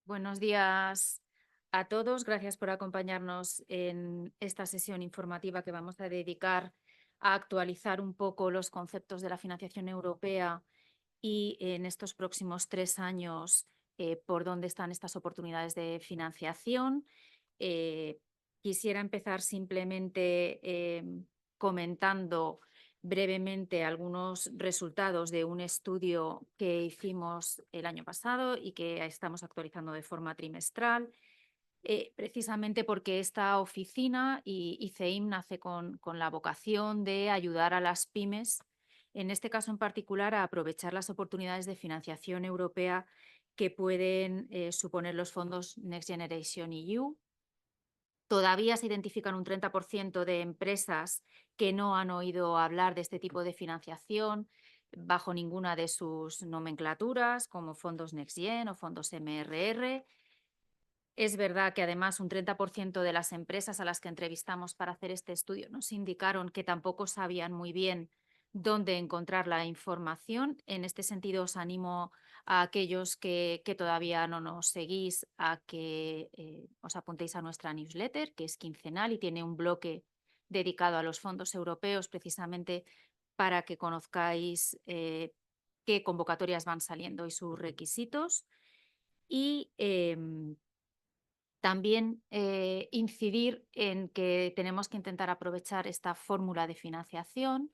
Buenos días a todos. Gracias por acompañarnos en esta sesión informativa que vamos a dedicar a actualizar un poco los conceptos de la financiación europea y en estos próximos 3 años por dónde están estas oportunidades de financiación. Eh, Quisiera empezar simplemente comentando brevemente algunos resultados de un estudio que hicimos el año pasado y que estamos actualizando de forma trimestral, precisamente porque esta oficina y CEIM nace con la vocación de ayudar a las pymes, en este caso en particular, a aprovechar las oportunidades de financiación europea que pueden suponer los fondos Next Generation EU. Todavía se identifican un 30% de empresas que no han oído hablar de este tipo de financiación bajo ninguna de sus nomenclaturas, como fondos NextGen o fondos MRR. Es verdad que además un 30% de las empresas a las que entrevistamos para hacer este estudio nos indicaron que tampoco sabían muy bien dónde encontrar la información. En este sentido, os animo a aquellos que todavía no nos seguís a que os apuntéis a nuestra newsletter, que es quincenal y tiene un bloque dedicado a los fondos europeos precisamente para que conozcáis qué convocatorias van saliendo y sus requisitos. Y también incidir en que tenemos que intentar aprovechar esta fórmula de financiación.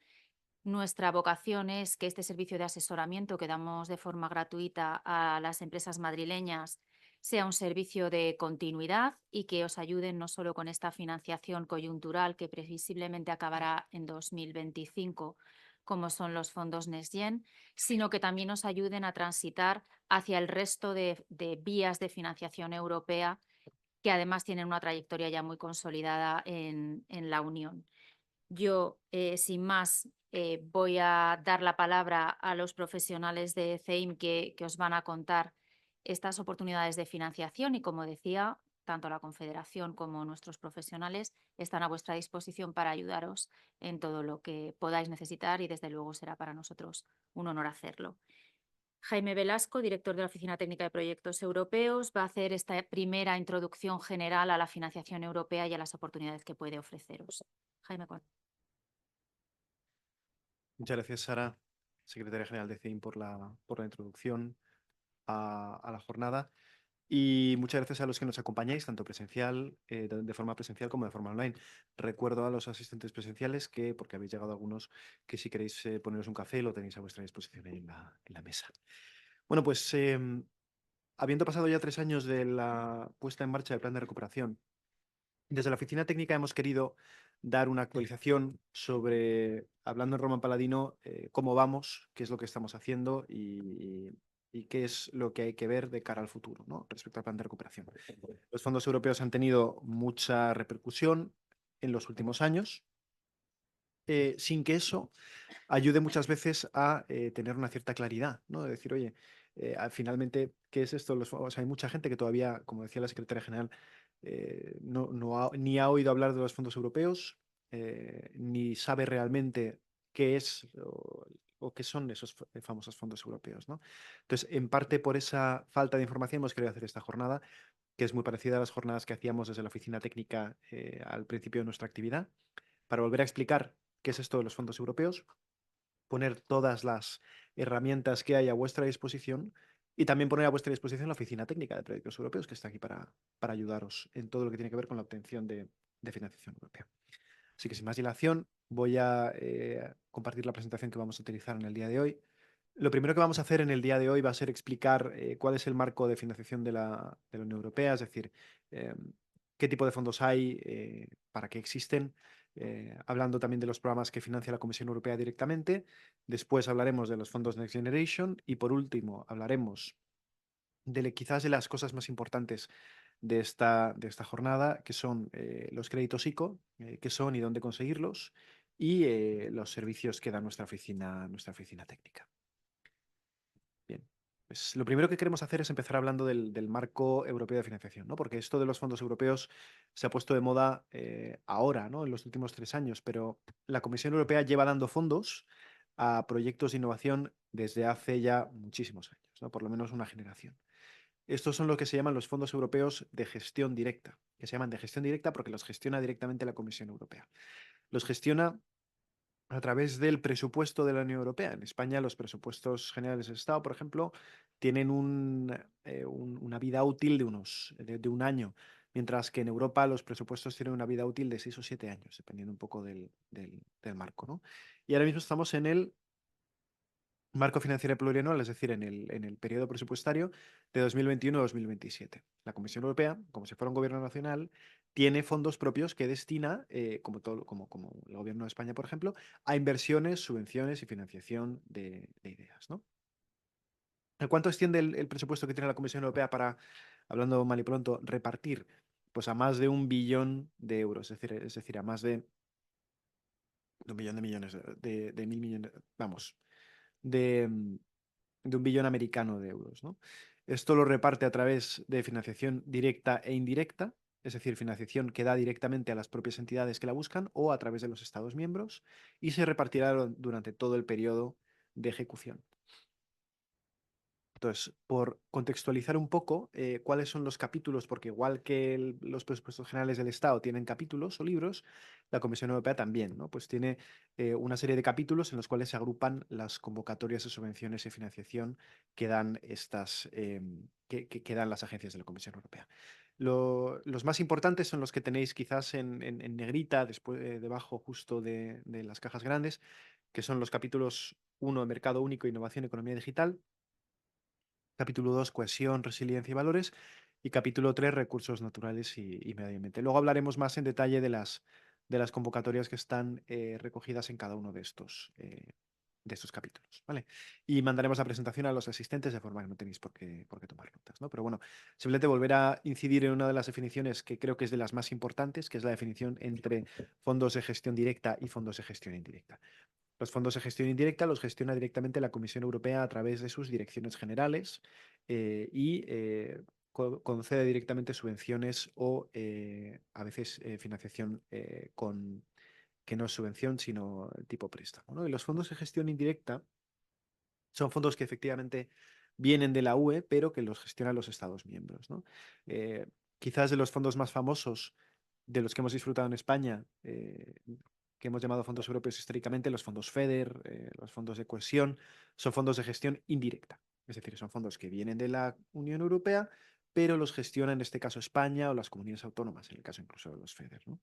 Nuestra vocación es que este servicio de asesoramiento que damos de forma gratuita a las empresas madrileñas sea un servicio de continuidad y que os ayuden no solo con esta financiación coyuntural que previsiblemente acabará en 2025, como son los fondos NextGen, sino que también os ayuden a transitar hacia el resto de vías de financiación europea que además tienen una trayectoria ya muy consolidada en la Unión. Yo, sin más, voy a dar la palabra a los profesionales de CEIM que os van a contar estas oportunidades de financiación y, como decía, tanto la Confederación como nuestros profesionales están a vuestra disposición para ayudaros en todo lo que podáis necesitar y, desde luego, será para nosotros un honor hacerlo. Jaime Velasco, director de la Oficina Técnica de Proyectos Europeos, va a hacer esta primera introducción general a la financiación europea y a las oportunidades que puede ofreceros. Jaime. Muchas gracias, Sara, secretaria general de CEIM, por la introducción a la jornada. Y muchas gracias a los que nos acompañáis, tanto presencial, de forma presencial como de forma online. Recuerdo a los asistentes presenciales que, porque habéis llegado algunos, que si queréis poneros un café, lo tenéis a vuestra disposición ahí en la mesa. Bueno, pues habiendo pasado ya 3 años de la puesta en marcha del plan de recuperación, desde la oficina técnica hemos querido dar una actualización sobre, hablando en Roman Paladino, cómo vamos, qué es lo que estamos haciendo y qué es lo que hay que ver de cara al futuro, ¿no?, respecto al plan de recuperación. Los fondos europeos han tenido mucha repercusión en los últimos años, sin que eso ayude muchas veces a tener una cierta claridad, ¿no? De decir, oye, finalmente, ¿qué es esto? O sea, hay mucha gente que todavía, como decía la secretaria general, ni ha oído hablar de los fondos europeos, ni sabe realmente qué es o qué son esos famosos fondos europeos, ¿no? Entonces, en parte por esa falta de información hemos querido hacer esta jornada, que es muy parecida a las jornadas que hacíamos desde la oficina técnica al principio de nuestra actividad, para volver a explicar qué es esto de los fondos europeos, poner todas las herramientas que hay a vuestra disposición y también poner a vuestra disposición la Oficina Técnica de Proyectos Europeos, que está aquí para ayudaros en todo lo que tiene que ver con la obtención de financiación europea. Así que sin más dilación, voy a compartir la presentación que vamos a utilizar en el día de hoy. Lo primero que vamos a hacer en el día de hoy va a ser explicar cuál es el marco de financiación de la Unión Europea, es decir, eh, qué tipo de fondos hay, para qué existen, hablando también de los programas que financia la Comisión Europea directamente. Después hablaremos de los fondos Next Generation y por último hablaremos quizás de las cosas más importantes de esta jornada, que son los créditos ICO, qué son y dónde conseguirlos, y los servicios que da nuestra oficina técnica. Bien, pues lo primero que queremos hacer es empezar hablando del marco europeo de financiación, ¿no? Porque esto de los fondos europeos se ha puesto de moda ahora, ¿no?, en los últimos 3 años, pero la Comisión Europea lleva dando fondos a proyectos de innovación desde hace ya muchísimos años, ¿no?, por lo menos una generación. Estos son lo que se llaman los fondos europeos de gestión directa, que se llaman de gestión directa porque los gestiona directamente la Comisión Europea. Los gestiona a través del presupuesto de la Unión Europea. En España, los presupuestos generales del Estado, por ejemplo, tienen una vida útil de un año, mientras que en Europa los presupuestos tienen una vida útil de 6 o 7 años, dependiendo un poco del marco, ¿no? Y ahora mismo estamos en el marco financiero plurianual, es decir, en el periodo presupuestario de 2021 a 2027. La Comisión Europea, como si fuera un gobierno nacional, tiene fondos propios que destina, como el gobierno de España, por ejemplo, a inversiones, subvenciones y financiación de ideas, ¿no? ¿A cuánto extiende el presupuesto que tiene la Comisión Europea para, hablando mal y pronto, repartir? Pues a más de 1 billón de euros, es decir, a más de 1 billón de millones, de 1.000 millones, vamos, de, de 1 billón americano de euros, ¿no? Esto lo reparte a través de financiación directa e indirecta, es decir, financiación que da directamente a las propias entidades que la buscan o a través de los Estados miembros, y se repartirá durante todo el periodo de ejecución. Entonces, por contextualizar un poco cuáles son los capítulos, porque igual que los presupuestos generales del Estado tienen capítulos o libros, la Comisión Europea también, ¿no? Pues tiene una serie de capítulos en los cuales se agrupan las convocatorias de subvenciones y financiación que dan que dan las agencias de la Comisión Europea. Los más importantes son los que tenéis quizás en negrita, después, debajo justo de las cajas grandes, que son los capítulos 1, Mercado Único, Innovación, Economía Digital. Capítulo 2, cohesión, resiliencia y valores. Y capítulo 3, recursos naturales y medio ambiente. Luego hablaremos más en detalle de las convocatorias que están recogidas en cada uno de estos capítulos, ¿vale? Y mandaremos la presentación a los asistentes de forma que no tenéis por qué tomar notas, ¿no? Pero bueno, simplemente volver a incidir en una de las definiciones que creo que es de las más importantes, que es la definición entre fondos de gestión directa y fondos de gestión indirecta. Los fondos de gestión indirecta los gestiona directamente la Comisión Europea a través de sus direcciones generales y concede directamente subvenciones o a veces financiación que no es subvención, sino tipo préstamo, ¿no? Y los fondos de gestión indirecta son fondos que efectivamente vienen de la UE, pero que los gestionan los Estados miembros, ¿no? Quizás de los fondos más famosos de los que hemos disfrutado en España, que hemos llamado fondos europeos históricamente, los fondos FEDER, los fondos de cohesión, son fondos de gestión indirecta. Es decir, son fondos que vienen de la Unión Europea, pero los gestiona en este caso España o las comunidades autónomas, en el caso incluso de los FEDER, ¿no?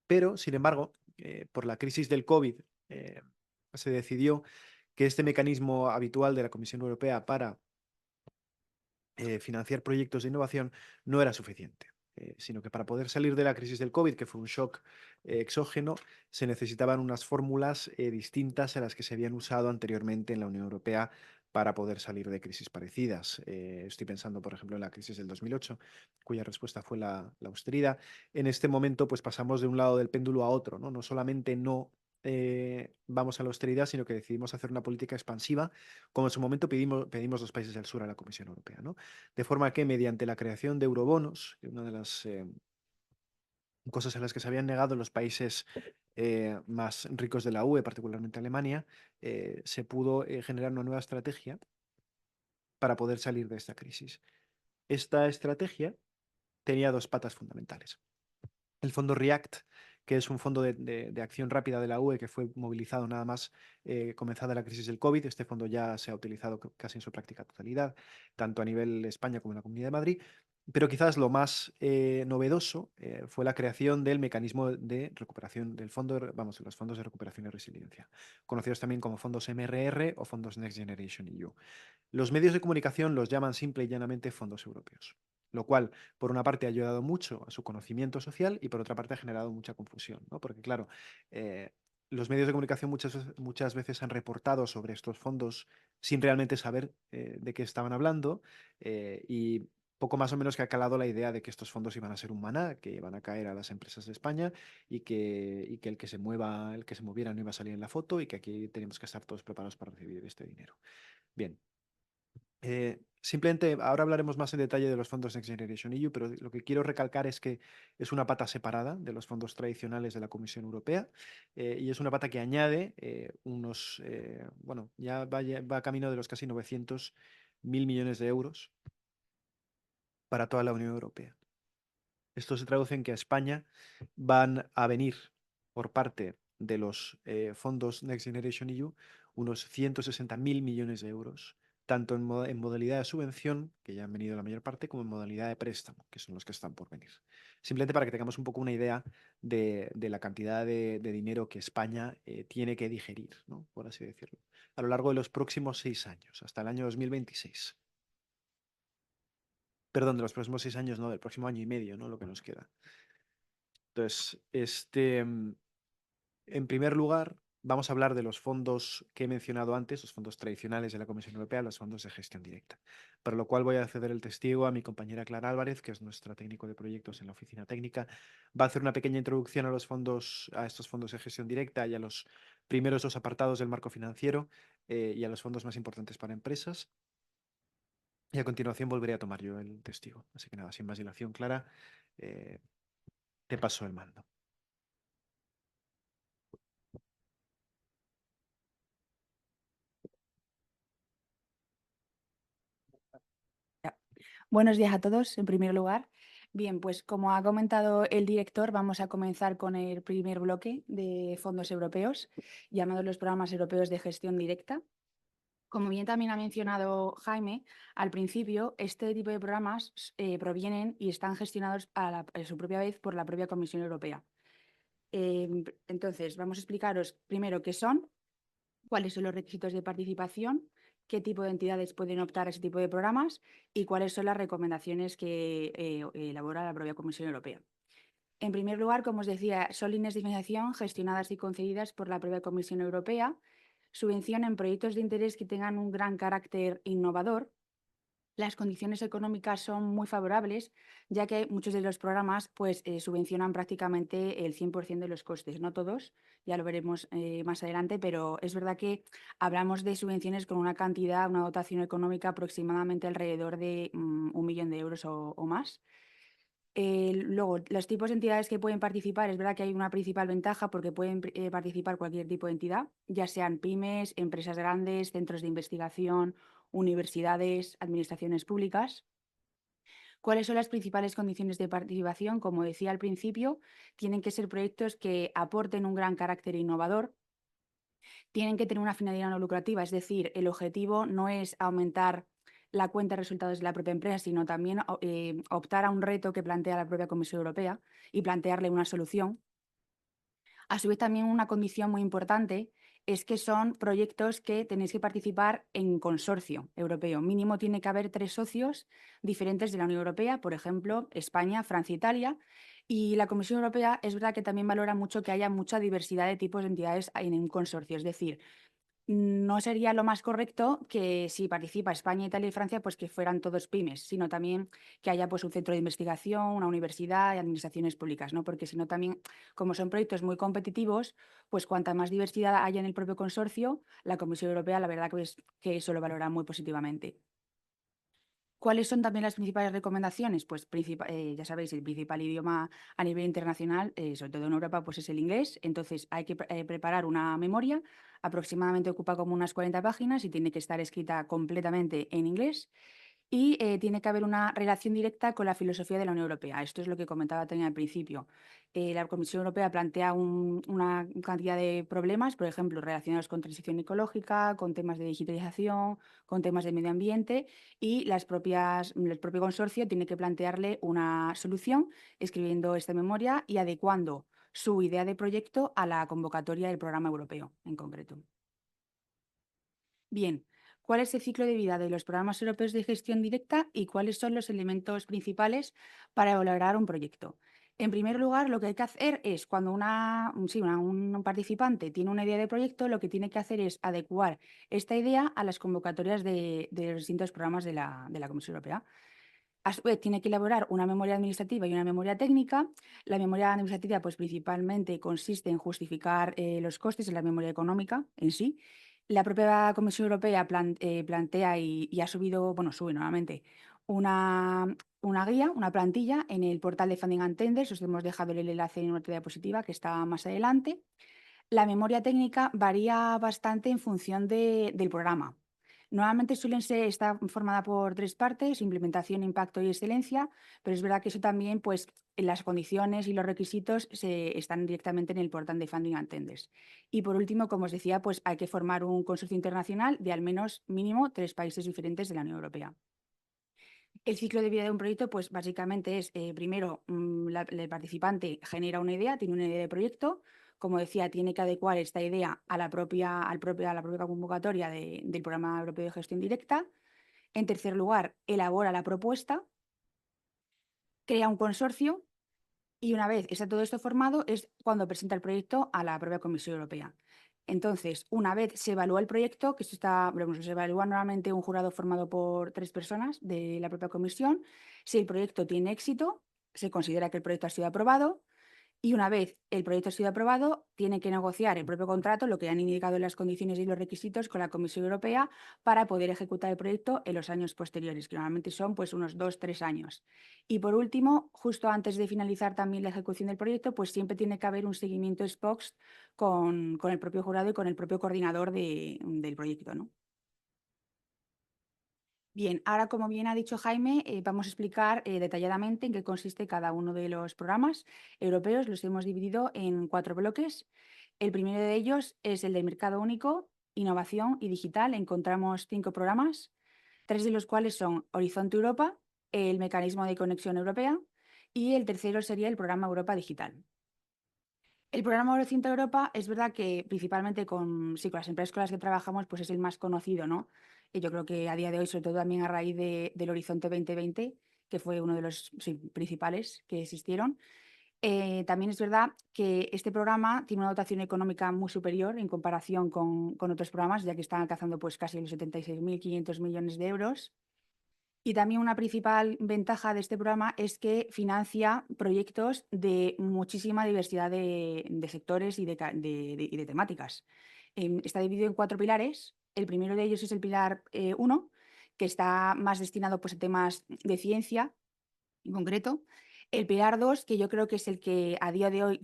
Pero, sin embargo, por la crisis del COVID, se decidió que este mecanismo habitual de la Comisión Europea para financiar proyectos de innovación no era suficiente, sino que para poder salir de la crisis del COVID, que fue un shock exógeno, se necesitaban unas fórmulas distintas a las que se habían usado anteriormente en la Unión Europea para poder salir de crisis parecidas. Estoy pensando, por ejemplo, en la crisis del 2008, cuya respuesta fue la austeridad. En este momento, pues pasamos de un lado del péndulo a otro, ¿no? No solamente no vamos a la austeridad, sino que decidimos hacer una política expansiva, como en su momento pedimos los países del sur a la Comisión Europea, ¿no? De forma que mediante la creación de eurobonos, que una de las cosas a las que se habían negado los países más ricos de la UE, particularmente Alemania, se pudo generar una nueva estrategia para poder salir de esta crisis. Esta estrategia tenía dos patas fundamentales. El fondo REACT, que es un fondo de acción rápida de la UE que fue movilizado nada más comenzada la crisis del COVID. Este fondo ya se ha utilizado casi en su práctica totalidad, tanto a nivel España como en la Comunidad de Madrid. Pero quizás lo más novedoso fue la creación del mecanismo de recuperación del fondo, vamos, los fondos de recuperación y resiliencia, conocidos también como fondos MRR o fondos Next Generation EU. Los medios de comunicación los llaman simple y llanamente fondos europeos, lo cual, por una parte, ha ayudado mucho a su conocimiento social y, por otra parte, ha generado mucha confusión, ¿no? Porque, claro, los medios de comunicación muchas veces han reportado sobre estos fondos sin realmente saber de qué estaban hablando y poco más o menos que ha calado la idea de que estos fondos iban a ser un maná, que iban a caer a las empresas de España y que el que se moviera no iba a salir en la foto y que aquí teníamos que estar todos preparados para recibir este dinero. Bien, simplemente ahora hablaremos más en detalle de los fondos Next Generation EU, pero lo que quiero recalcar es que es una pata separada de los fondos tradicionales de la Comisión Europea y es una pata que añade bueno, ya va camino de los casi 900 1.000 millones de euros para toda la Unión Europea. Esto se traduce en que a España van a venir por parte de los fondos Next Generation EU unos 160.000 millones de euros, tanto en modalidad de subvención, que ya han venido la mayor parte, como en modalidad de préstamo, que son los que están por venir. Simplemente para que tengamos un poco una idea de la cantidad de dinero que España tiene que digerir, ¿no? Por así decirlo, a lo largo de los próximos 6 años, hasta el año 2026. Perdón, de los próximos 6 años, no, del próximo año y medio, ¿no? Lo que nos queda. Entonces, en primer lugar, vamos a hablar de los fondos que he mencionado antes, los fondos tradicionales de la Comisión Europea, los fondos de gestión directa. Para lo cual voy a ceder el testigo a mi compañera Clara Álvarez, que es nuestra técnico de proyectos en la oficina técnica. Va a hacer una pequeña introducción a los fondos, a estos fondos de gestión directa y a los primeros 2 apartados del marco financiero y a los fondos más importantes para empresas. Y a continuación volveré a tomar yo el testigo. Así que nada, sin más dilación, Clara, eh, te paso el mando. Buenos días a todos, en primer lugar. Bien, pues como ha comentado el director, vamos a comenzar con el primer bloque de fondos europeos, llamados los programas europeos de gestión directa. Como bien también ha mencionado Jaime, al principio este tipo de programas provienen y están gestionados a su propia vez por la propia Comisión Europea. Entonces, vamos a explicaros primero qué son, cuáles son los requisitos de participación, qué tipo de entidades pueden optar a ese tipo de programas y cuáles son las recomendaciones que elabora la propia Comisión Europea. En primer lugar, como os decía, son líneas de financiación gestionadas y concedidas por la propia Comisión Europea, subvención en proyectos de interés que tengan un gran carácter innovador. Las condiciones económicas son muy favorables, ya que muchos de los programas pues, subvencionan prácticamente el 100% de los costes, no todos, ya lo veremos más adelante, pero es verdad que hablamos de subvenciones con una cantidad, una dotación económica aproximadamente alrededor de 1 millón de euros o más. Luego, los tipos de entidades que pueden participar, es verdad que hay una principal ventaja porque pueden participar cualquier tipo de entidad, ya sean pymes, empresas grandes, centros de investigación, universidades, administraciones públicas. ¿Cuáles son las principales condiciones de participación? Como decía al principio, tienen que ser proyectos que aporten un gran carácter innovador, tienen que tener una finalidad no lucrativa, es decir, el objetivo no es aumentar la cuenta de resultados de la propia empresa, sino también optar a un reto que plantea la propia Comisión Europea y plantearle una solución. A su vez, también una condición muy importante es que son proyectos que tenéis que participar en consorcio europeo. Mínimo tiene que haber 3 socios diferentes de la Unión Europea, por ejemplo, España, Francia, Italia. Y la Comisión Europea es verdad que también valora mucho que haya mucha diversidad de tipos de entidades en un consorcio. Es decir, no sería lo más correcto que si participa España, Italia y Francia, pues que fueran todos pymes, sino también que haya pues un centro de investigación, una universidad y administraciones públicas, ¿no? Porque si no también, como son proyectos muy competitivos, pues cuanta más diversidad haya en el propio consorcio, la Comisión Europea la verdad que es que eso lo valora muy positivamente. ¿Cuáles son también las principales recomendaciones? Pues ya sabéis, el principal idioma a nivel internacional, sobre todo en Europa, pues es el inglés. Entonces hay que preparar una memoria, aproximadamente ocupa como unas 40 páginas y tiene que estar escrita completamente en inglés. Y tiene que haber una relación directa con la filosofía de la Unión Europea. Esto es lo que comentaba también al principio. La Comisión Europea plantea una cantidad de problemas, por ejemplo, relacionados con transición ecológica, con temas de digitalización, con temas de medio ambiente, y el propio consorcio tiene que plantearle una solución, escribiendo esta memoria y adecuando su idea de proyecto a la convocatoria del programa europeo en concreto. Bien, ¿cuál es el ciclo de vida de los programas europeos de gestión directa y cuáles son los elementos principales para elaborar un proyecto? En primer lugar, lo que hay que hacer es, cuando un participante tiene una idea de proyecto, lo que tiene que hacer es adecuar esta idea a las convocatorias de los distintos programas de la Comisión Europea. A su vez, tiene que elaborar una memoria administrativa y una memoria técnica. La memoria administrativa, pues principalmente consiste en justificar los costes en la memoria económica en sí. La propia Comisión Europea plantea y ha subido, bueno, sube nuevamente una guía, una plantilla en el portal de Funding and Tenders. Os hemos dejado el enlace en una diapositiva que está más adelante. La memoria técnica varía bastante en función del programa. Normalmente está formada por 3 partes: implementación, impacto y excelencia, pero es verdad que eso también, pues, las condiciones y los requisitos están directamente en el portal de Funding and Tenders. Y por último, como os decía, pues hay que formar un consorcio internacional de al menos mínimo 3 países diferentes de la Unión Europea. El ciclo de vida de un proyecto, pues básicamente es, primero, el participante genera una idea, tiene una idea de proyecto. Como decía, tiene que adecuar esta idea a la propia convocatoria del Programa Europeo de Gestión Directa. En tercer lugar, elabora la propuesta, crea un consorcio y una vez está todo esto formado es cuando presenta el proyecto a la propia Comisión Europea. Entonces, una vez se evalúa el proyecto, que se evalúa normalmente un jurado formado por 3 personas de la propia comisión. Si el proyecto tiene éxito, se considera que el proyecto ha sido aprobado. Y una vez el proyecto ha sido aprobado, tiene que negociar el propio contrato, lo que han indicado en las condiciones y los requisitos, con la Comisión Europea para poder ejecutar el proyecto en los años posteriores, que normalmente son pues unos 2-3 años. Y por último, justo antes de finalizar también la ejecución del proyecto, pues siempre tiene que haber un seguimiento ex post con el propio jurado y con el propio coordinador del proyecto, ¿no? Bien, ahora, como bien ha dicho Jaime, vamos a explicar detalladamente en qué consiste cada uno de los programas europeos. Los hemos dividido en 4 bloques. El primero de ellos es el del mercado único, innovación y digital. Encontramos 5 programas, 3 de los cuales son Horizonte Europa, el Mecanismo de Conexión Europea y el tercero sería el programa Europa Digital. El programa Horizonte Europa es verdad que principalmente con las empresas con las que trabajamos, pues es el más conocido, ¿no? Y yo creo que a día de hoy, sobre todo también a raíz del Horizonte 2020, que fue uno de los principales que existieron. También es verdad que este programa tiene una dotación económica muy superior en comparación con otros programas, ya que están alcanzando pues casi los 76.500 millones de euros. Y también una principal ventaja de este programa es que financia proyectos de muchísima diversidad de sectores y de temáticas. Está dividido en 4 pilares. El primero de ellos es el pilar 1, que está más destinado pues, a temas de ciencia en concreto. El pilar 2, que yo creo que es el que a día de hoy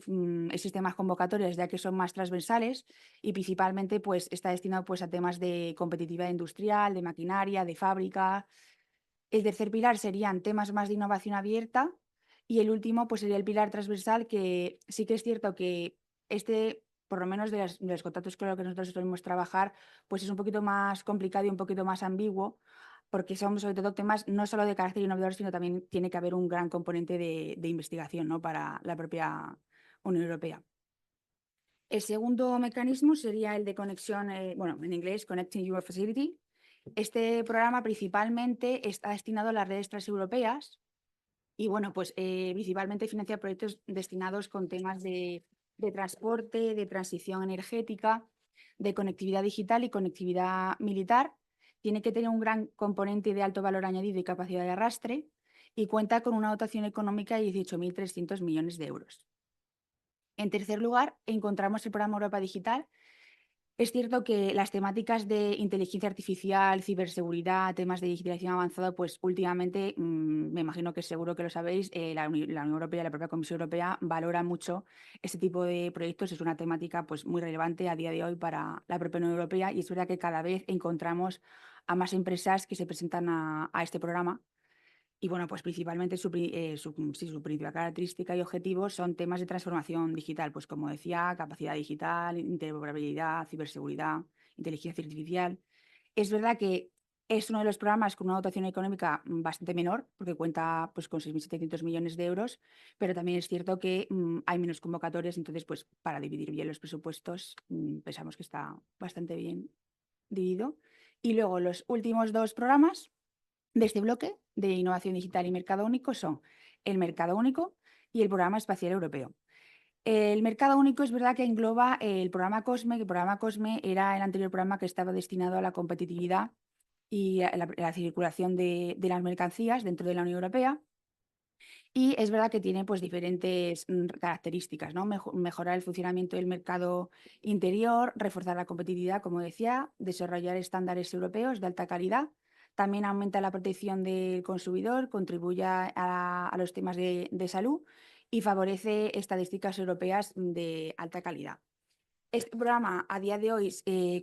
existe más convocatorias, ya que son más transversales y principalmente pues, está destinado pues, a temas de competitividad industrial, de maquinaria, de fábrica. El tercer pilar serían temas más de innovación abierta y el último pues sería el pilar transversal, que sí que es cierto que por lo menos de los contratos con los que nosotros solemos trabajar, pues es un poquito más complicado y un poquito más ambiguo, porque son sobre todo temas no solo de carácter innovador, sino también tiene que haber un gran componente de investigación, ¿no? Para la propia Unión Europea. El segundo mecanismo sería el de conexión, en inglés, Connecting Europe Facility. Este programa principalmente está destinado a las redes transeuropeas y, pues principalmente financia proyectos destinados con temas de transporte, de transición energética, de conectividad digital y conectividad militar. Tiene que tener un gran componente de alto valor añadido y capacidad de arrastre y cuenta con una dotación económica de 18.300 millones de euros. En tercer lugar, encontramos el programa Europa Digital. Es cierto que las temáticas de inteligencia artificial, ciberseguridad, temas de digitalización avanzada, pues últimamente, me imagino que seguro que lo sabéis, la Unión Europea, la propia Comisión Europea valora mucho este tipo de proyectos. Es una temática pues, muy relevante a día de hoy para la propia Unión Europea y es verdad que cada vez encontramos a más empresas que se presentan a este programa. Y pues principalmente su principal característica y objetivo son temas de transformación digital, pues como decía, capacidad digital, interoperabilidad, ciberseguridad, inteligencia artificial. Es verdad que es uno de los programas con una dotación económica bastante menor, porque cuenta pues, con 6.700 millones de euros, pero también es cierto que hay menos convocatorias, entonces pues para dividir bien los presupuestos pensamos que está bastante bien dividido. Y luego los últimos 2 programas de este bloque de innovación digital y mercado único son el mercado único y el programa espacial europeo. El mercado único es verdad que engloba el programa COSME, que el programa COSME era el anterior programa que estaba destinado a la competitividad y a la circulación de las mercancías dentro de la Unión Europea. Y es verdad que tiene pues, diferentes características, ¿no? Mejorar el funcionamiento del mercado interior, reforzar la competitividad, como decía, desarrollar estándares europeos de alta calidad. También aumenta la protección del consumidor, contribuye a los temas de salud y favorece estadísticas europeas de alta calidad. Este programa a día de hoy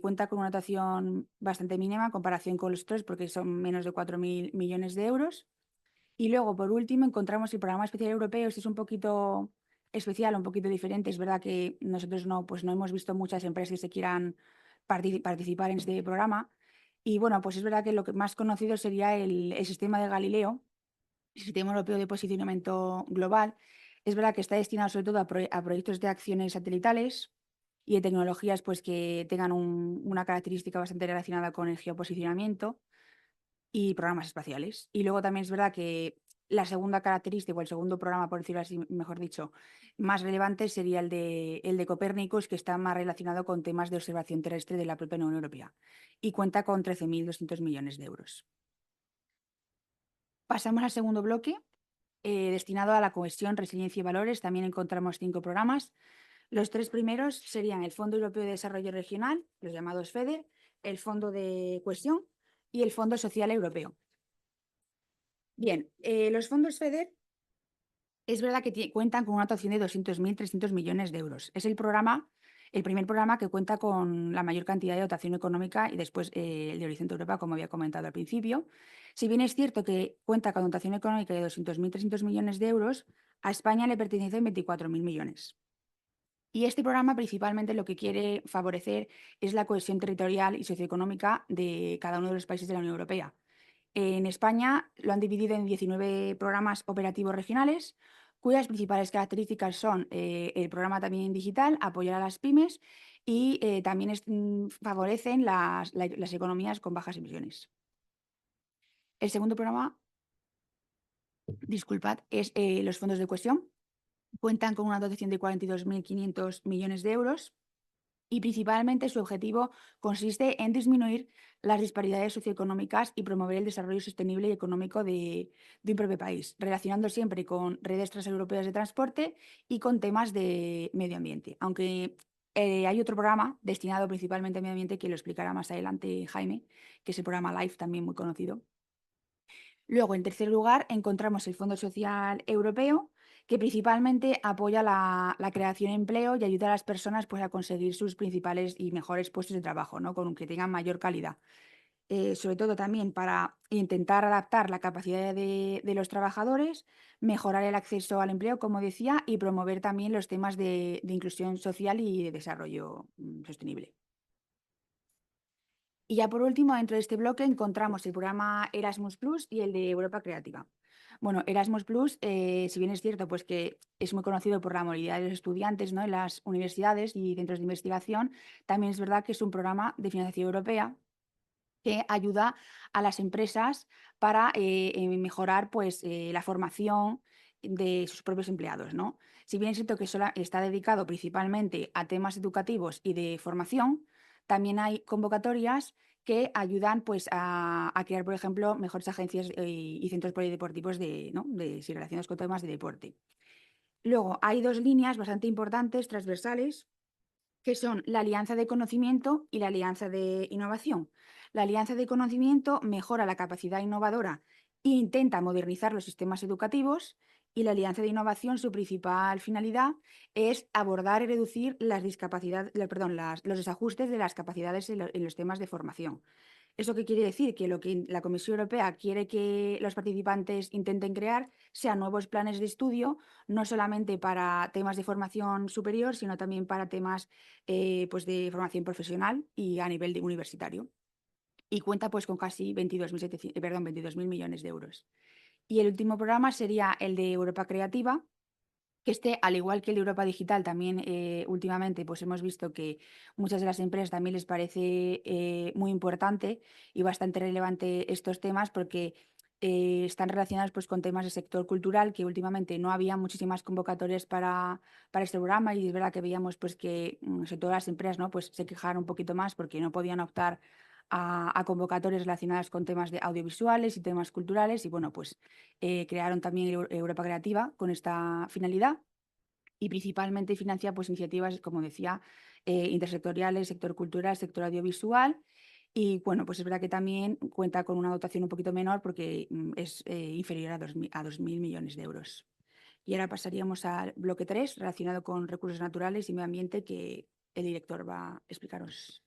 cuenta con una dotación bastante mínima en comparación con los otros porque son menos de 4.000 millones de euros. Y luego, por último, encontramos el programa especial europeo. Este es un poquito especial, un poquito diferente. Es verdad que nosotros pues no hemos visto muchas empresas que se quieran participar en este programa. Y bueno, pues es verdad que lo que más conocido sería el sistema de Galileo, el sistema europeo de posicionamiento global. Es verdad que está destinado sobre todo a proyectos de acciones satelitales y de tecnologías pues, que tengan una característica bastante relacionada con el geoposicionamiento y programas espaciales. Y luego también es verdad que la segunda característica o el segundo programa, por decirlo así, mejor dicho, más relevante sería el de Copérnicus, que está más relacionado con temas de observación terrestre de la propia Unión Europea y cuenta con 13.200 millones de euros. Pasamos al segundo bloque, destinado a la cohesión, resiliencia y valores. También encontramos 5 programas. Los 3 primeros serían el Fondo Europeo de Desarrollo Regional, los llamados FEDER, el Fondo de Cohesión y el Fondo Social Europeo. Bien, los fondos FEDER es verdad que cuentan con una dotación de 200.300 millones de euros. Es el primer programa que cuenta con la mayor cantidad de dotación económica y después el de Horizonte Europa, como había comentado al principio. Si bien es cierto que cuenta con dotación económica de 200.300 millones de euros, a España le pertenecen 24.000 millones. Y este programa principalmente lo que quiere favorecer es la cohesión territorial y socioeconómica de cada uno de los países de la Unión Europea. En España lo han dividido en 19 programas operativos regionales, cuyas principales características son el programa también digital, apoyar a las pymes y también favorecen las economías con bajas emisiones. El segundo programa, disculpad, es los fondos de cohesión. Cuentan con una dotación de 42.500 millones de euros. Y principalmente su objetivo consiste en disminuir las disparidades socioeconómicas y promover el desarrollo sostenible y económico de un propio país, relacionando siempre con redes transeuropeas de transporte y con temas de medio ambiente. Aunque hay otro programa destinado principalmente a medio ambiente que lo explicará más adelante Jaime, que es el programa LIFE, también muy conocido. Luego, en tercer lugar, encontramos el Fondo Social Europeo, que principalmente apoya la creación de empleo y ayuda a las personas pues, a conseguir sus principales y mejores puestos de trabajo, ¿no? Con que tengan mayor calidad. Sobre todo también para intentar adaptar la capacidad de los trabajadores, mejorar el acceso al empleo, como decía, y promover también los temas de inclusión social y de desarrollo sostenible. Y ya por último, dentro de este bloque encontramos el programa Erasmus Plus y el de Europa Creativa. Bueno, Erasmus Plus, si bien es cierto pues que es muy conocido por la movilidad de los estudiantes, ¿no?, en las universidades y centros de investigación, también es verdad que es un programa de financiación europea que ayuda a las empresas para mejorar pues, la formación de sus propios empleados, ¿no? Si bien es cierto que está dedicado principalmente a temas educativos y de formación, también hay convocatorias que ayudan pues, a crear, por ejemplo, mejores agencias y centros polideportivos relacionados con temas de deporte. Luego, hay 2 líneas bastante importantes, transversales, que son la alianza de conocimiento y la alianza de innovación. La alianza de conocimiento mejora la capacidad innovadora e intenta modernizar los sistemas educativos, y la alianza de innovación, su principal finalidad es abordar y reducir los desajustes de las capacidades en los temas de formación. ¿Eso qué quiere decir? Que lo que la Comisión Europea quiere que los participantes intenten crear sean nuevos planes de estudio, no solamente para temas de formación superior, sino también para temas pues de formación profesional y a nivel universitario. Y cuenta pues con casi 22.000 millones de euros. Y el último programa sería el de Europa Creativa, que al igual que el de Europa Digital, también últimamente pues hemos visto que muchas de las empresas también les parece muy importante y bastante relevante estos temas porque están relacionados pues, con temas del sector cultural, que últimamente no había muchísimas convocatorias para este programa, y es verdad que veíamos pues, que sobre todo las empresas, ¿no?, pues, se quejaron un poquito más porque no podían optar a convocatorias relacionadas con temas de audiovisuales y temas culturales, y bueno, pues crearon también Europa Creativa con esta finalidad, y principalmente financia pues, iniciativas, como decía, intersectoriales, sector cultural, sector audiovisual. Y bueno, pues es verdad que también cuenta con una dotación un poquito menor porque es inferior a 2.000 millones de euros. Y ahora pasaríamos al bloque 3, relacionado con recursos naturales y medio ambiente, que el director va a explicaros.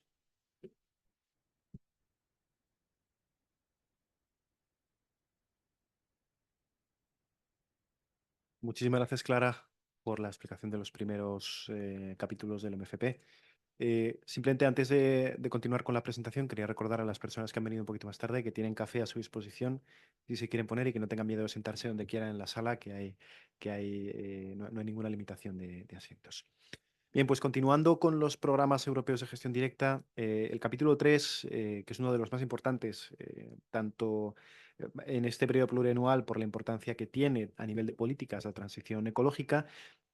Muchísimas gracias, Clara, por la explicación de los primeros capítulos del MFP. Simplemente antes de continuar con la presentación, quería recordar a las personas que han venido un poquito más tarde que tienen café a su disposición si se quieren poner y que no tengan miedo de sentarse donde quieran en la sala, no hay ninguna limitación de asientos. Bien, pues continuando con los programas europeos de gestión directa, el capítulo 3, que es uno de los más importantes, tanto en este periodo plurianual por la importancia que tiene a nivel de políticas la transición ecológica,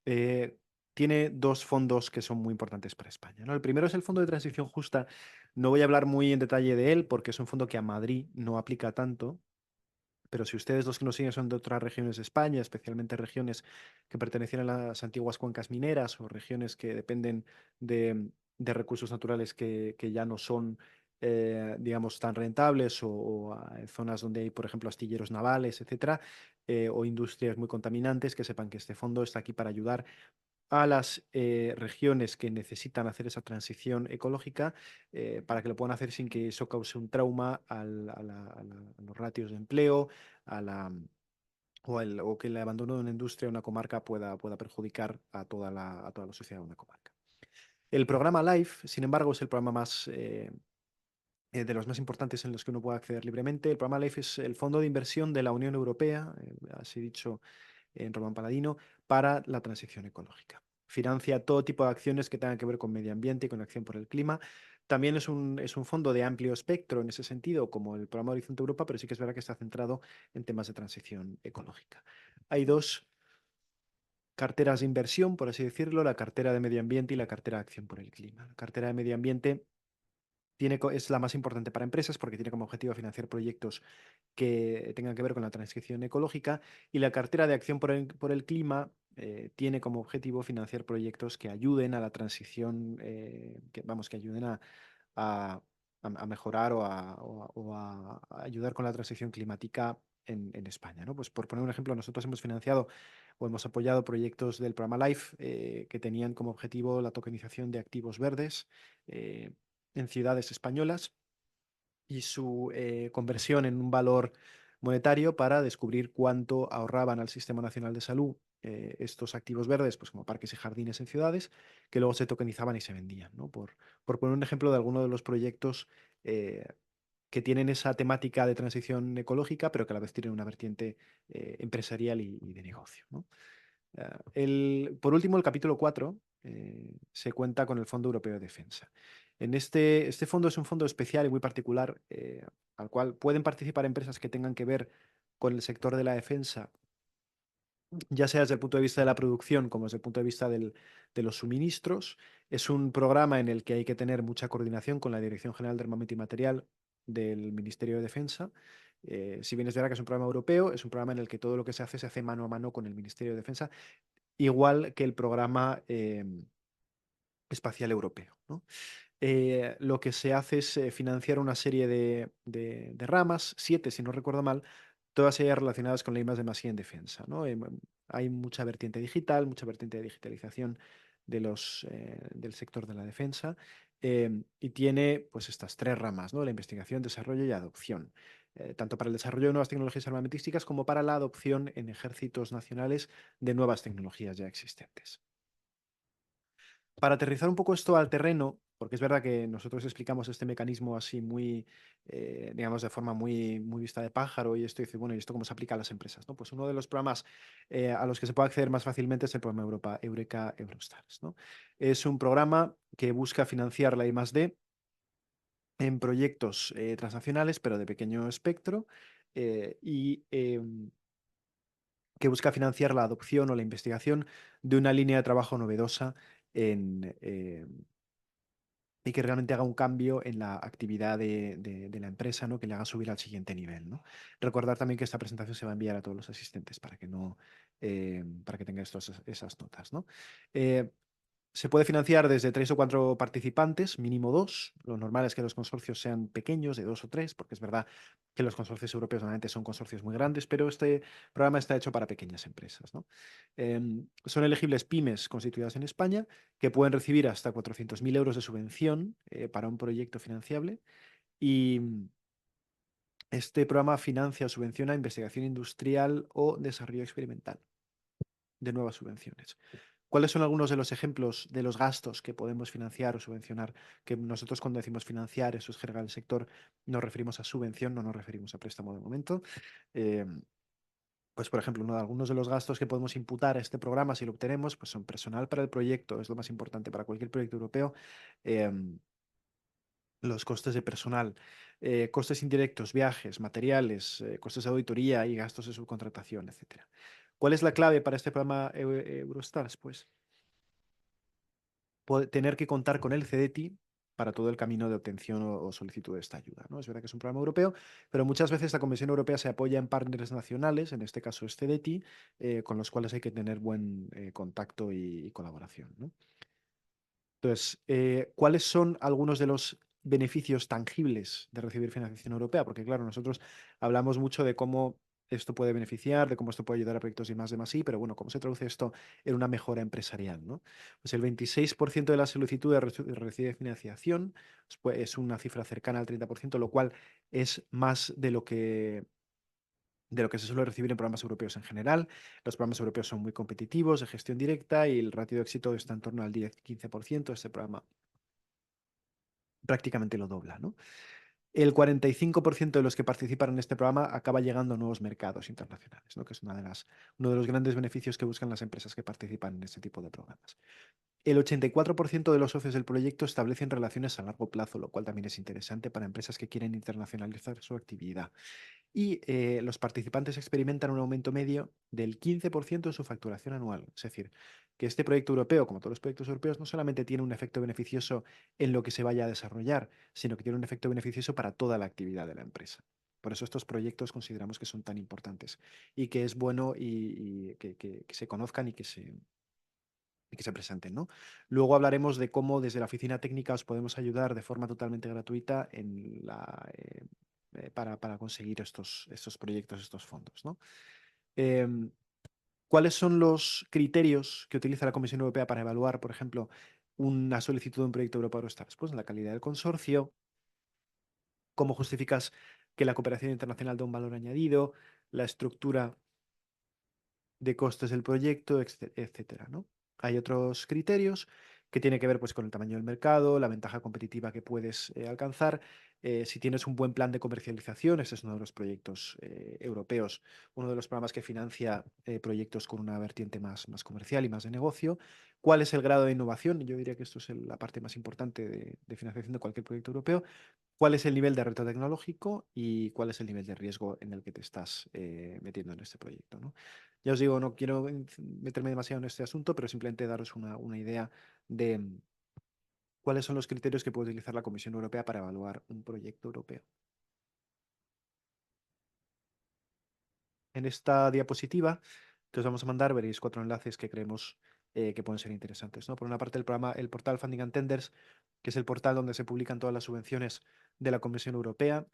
eh, tiene dos fondos que son muy importantes para España, ¿no? El primero es el Fondo de Transición Justa. No voy a hablar muy en detalle de él porque es un fondo que a Madrid no aplica tanto, pero si ustedes los que nos siguen son de otras regiones de España, especialmente regiones que pertenecen a las antiguas cuencas mineras o regiones que dependen de recursos naturales que ya no son, digamos, tan rentables o zonas donde hay, por ejemplo, astilleros navales, etcétera, o industrias muy contaminantes, que sepan que este fondo está aquí para ayudar a las regiones que necesitan hacer esa transición ecológica para que lo puedan hacer sin que eso cause un trauma a los ratios de empleo, a la, o que el abandono de una industria o una comarca pueda perjudicar a toda la sociedad de una comarca. El programa LIFE, sin embargo, es el programa más, de los más importantes en los que uno puede acceder libremente. El programa LIFE es el fondo de inversión de la Unión Europea, así dicho en Román Paladino, para la transición ecológica. Financia todo tipo de acciones que tengan que ver con medio ambiente y con acción por el clima. También es un fondo de amplio espectro en ese sentido, como el programa Horizonte Europa, pero sí que es verdad que está centrado en temas de transición ecológica. Hay dos carteras de inversión, por así decirlo, la cartera de medio ambiente y la cartera de acción por el clima. La cartera de medio ambiente es la más importante para empresas porque tiene como objetivo financiar proyectos que tengan que ver con la transición ecológica, y la cartera de acción por el clima tiene como objetivo financiar proyectos que ayuden a la transición, que ayuden a- a mejorar o a ayudar con la transición climática en España, ¿no? Pues por poner un ejemplo, nosotros hemos financiado o hemos apoyado proyectos del programa LIFE que tenían como objetivo la tokenización de activos verdes en ciudades españolas y su conversión en un valor monetario para descubrir cuánto ahorraban al Sistema Nacional de Salud estos activos verdes, pues como parques y jardines en ciudades, que luego se tokenizaban y se vendían, ¿no? Por poner un ejemplo de alguno de los proyectos eh, que tienen esa temática de transición ecológica, pero que a la vez tienen una vertiente empresarial y de negocio, ¿no? Por último, el capítulo 4 se cuenta con el Fondo Europeo de Defensa. Este fondo es un fondo especial y muy particular al cual pueden participar empresas que tengan que ver con el sector de la defensa, ya sea desde el punto de vista de la producción como desde el punto de vista de los suministros. Es un programa en el que hay que tener mucha coordinación con la Dirección General de Armamento y Material del Ministerio de Defensa. Si bien es verdad que es un programa europeo, es un programa en el que todo lo que se hace mano a mano con el Ministerio de Defensa, igual que el programa espacial europeo, ¿no? Lo que se hace es financiar una serie de ramas, 7 si no recuerdo mal, todas ellas relacionadas con la I+D+I en defensa, ¿no? Hay mucha vertiente digital, mucha vertiente de digitalización del sector de la defensa, y tiene pues estas 3 ramas, ¿no? La investigación, desarrollo y adopción, tanto para el desarrollo de nuevas tecnologías armamentísticas como para la adopción en ejércitos nacionales de nuevas tecnologías ya existentes. Para aterrizar un poco esto al terreno, porque es verdad que nosotros explicamos este mecanismo así muy, digamos, de forma muy vista de pájaro, y esto dice, bueno, ¿y esto cómo se aplica a las empresas? ¿No? Pues uno de los programas a los que se puede acceder más fácilmente es el programa Europa, Eureka Eurostars, ¿no? Es un programa que busca financiar la I+D en proyectos transnacionales, pero de pequeño espectro, y que busca financiar la adopción o la investigación de una línea de trabajo novedosa y que realmente haga un cambio en la actividad de la empresa, ¿no? Que le haga subir al siguiente nivel, ¿no? Recordar también que esta presentación se va a enviar a todos los asistentes para que tengan esas notas, ¿no? Se puede financiar desde 3 o 4 participantes, mínimo 2. Lo normal es que los consorcios sean pequeños, de 2 o 3, porque es verdad que los consorcios europeos normalmente son consorcios muy grandes, pero este programa está hecho para pequeñas empresas, ¿no? Son elegibles pymes constituidas en España que pueden recibir hasta 400.000 euros de subvención para un proyecto financiable y este programa financia o subvenciona investigación industrial o desarrollo experimental de nuevas subvenciones. ¿Cuáles son algunos de los ejemplos de los gastos que podemos financiar o subvencionar? Que nosotros cuando decimos financiar, eso es general del sector, nos referimos a subvención, no nos referimos a préstamo de momento. Eh, pues, por ejemplo, algunos de los gastos que podemos imputar a este programa, si lo obtenemos, pues son personal para el proyecto, es lo más importante para cualquier proyecto europeo. Los costes de personal, costes indirectos, viajes, materiales, costes de auditoría y gastos de subcontratación, etcétera. ¿Cuál es la clave para este programa Eurostars? Pues tener que contar con el CDTI para todo el camino de obtención o solicitud de esta ayuda, ¿no? Es verdad que es un programa europeo, pero muchas veces la Comisión Europea se apoya en partners nacionales, en este caso es CDTI, con los cuales hay que tener buen contacto y colaboración, ¿no? Entonces, ¿cuáles son algunos de los beneficios tangibles de recibir financiación europea? Porque, claro, nosotros hablamos mucho de cómo esto puede beneficiar, de cómo esto puede ayudar a proyectos de I+D+I, pero bueno, ¿cómo se traduce esto en una mejora empresarial, ¿no? Pues el 26% de las solicitudes recibe financiación, pues es una cifra cercana al 30%, lo cual es más de lo que se suele recibir en programas europeos en general. Los programas europeos son muy competitivos, de gestión directa, y el ratio de éxito está en torno al 10-15%. Este programa prácticamente lo dobla, ¿no? El 45% de los que participan en este programa acaba llegando a nuevos mercados internacionales, ¿no? Que es uno de los grandes beneficios que buscan las empresas que participan en este tipo de programas. El 84% de los socios del proyecto establecen relaciones a largo plazo, lo cual también es interesante para empresas que quieren internacionalizar su actividad. Y los participantes experimentan un aumento medio del 15% en su facturación anual. Es decir, que este proyecto europeo, como todos los proyectos europeos, no solamente tiene un efecto beneficioso en lo que se vaya a desarrollar, sino que tiene un efecto beneficioso para toda la actividad de la empresa. Por eso estos proyectos consideramos que son tan importantes y que es bueno y que se conozcan y que se presenten, ¿no? Luego hablaremos de cómo desde la oficina técnica os podemos ayudar de forma totalmente gratuita para conseguir estos proyectos, estos fondos, ¿no? Em, ¿Cuáles son los criterios que utiliza la Comisión Europea para evaluar, por ejemplo, una solicitud de un proyecto europeo Eurostars? Pues la calidad del consorcio, cómo justificas que la cooperación internacional da un valor añadido, la estructura de costes del proyecto, etcétera, ¿no? Hay otros criterios que tienen que ver pues, con el tamaño del mercado, la ventaja competitiva que puedes alcanzar, si tienes un buen plan de comercialización. Este es uno de los proyectos europeos, uno de los programas que financia proyectos con una vertiente más comercial y más de negocio. ¿Cuál es el grado de innovación? Yo diría que esto es la parte más importante de financiación de cualquier proyecto europeo. ¿Cuál es el nivel de reto tecnológico y cuál es el nivel de riesgo en el que te estás metiendo en este proyecto, ¿no? Ya os digo, no quiero meterme demasiado en este asunto, pero simplemente daros una idea de cuáles son los criterios que puede utilizar la Comisión Europea para evaluar un proyecto europeo. En esta diapositiva que os vamos a mandar veréis 4 enlaces que creemos que pueden ser interesantes, ¿no? Por una parte, el portal Funding and Tenders, que es el portal donde se publican todas las subvenciones de la Comisión Europea.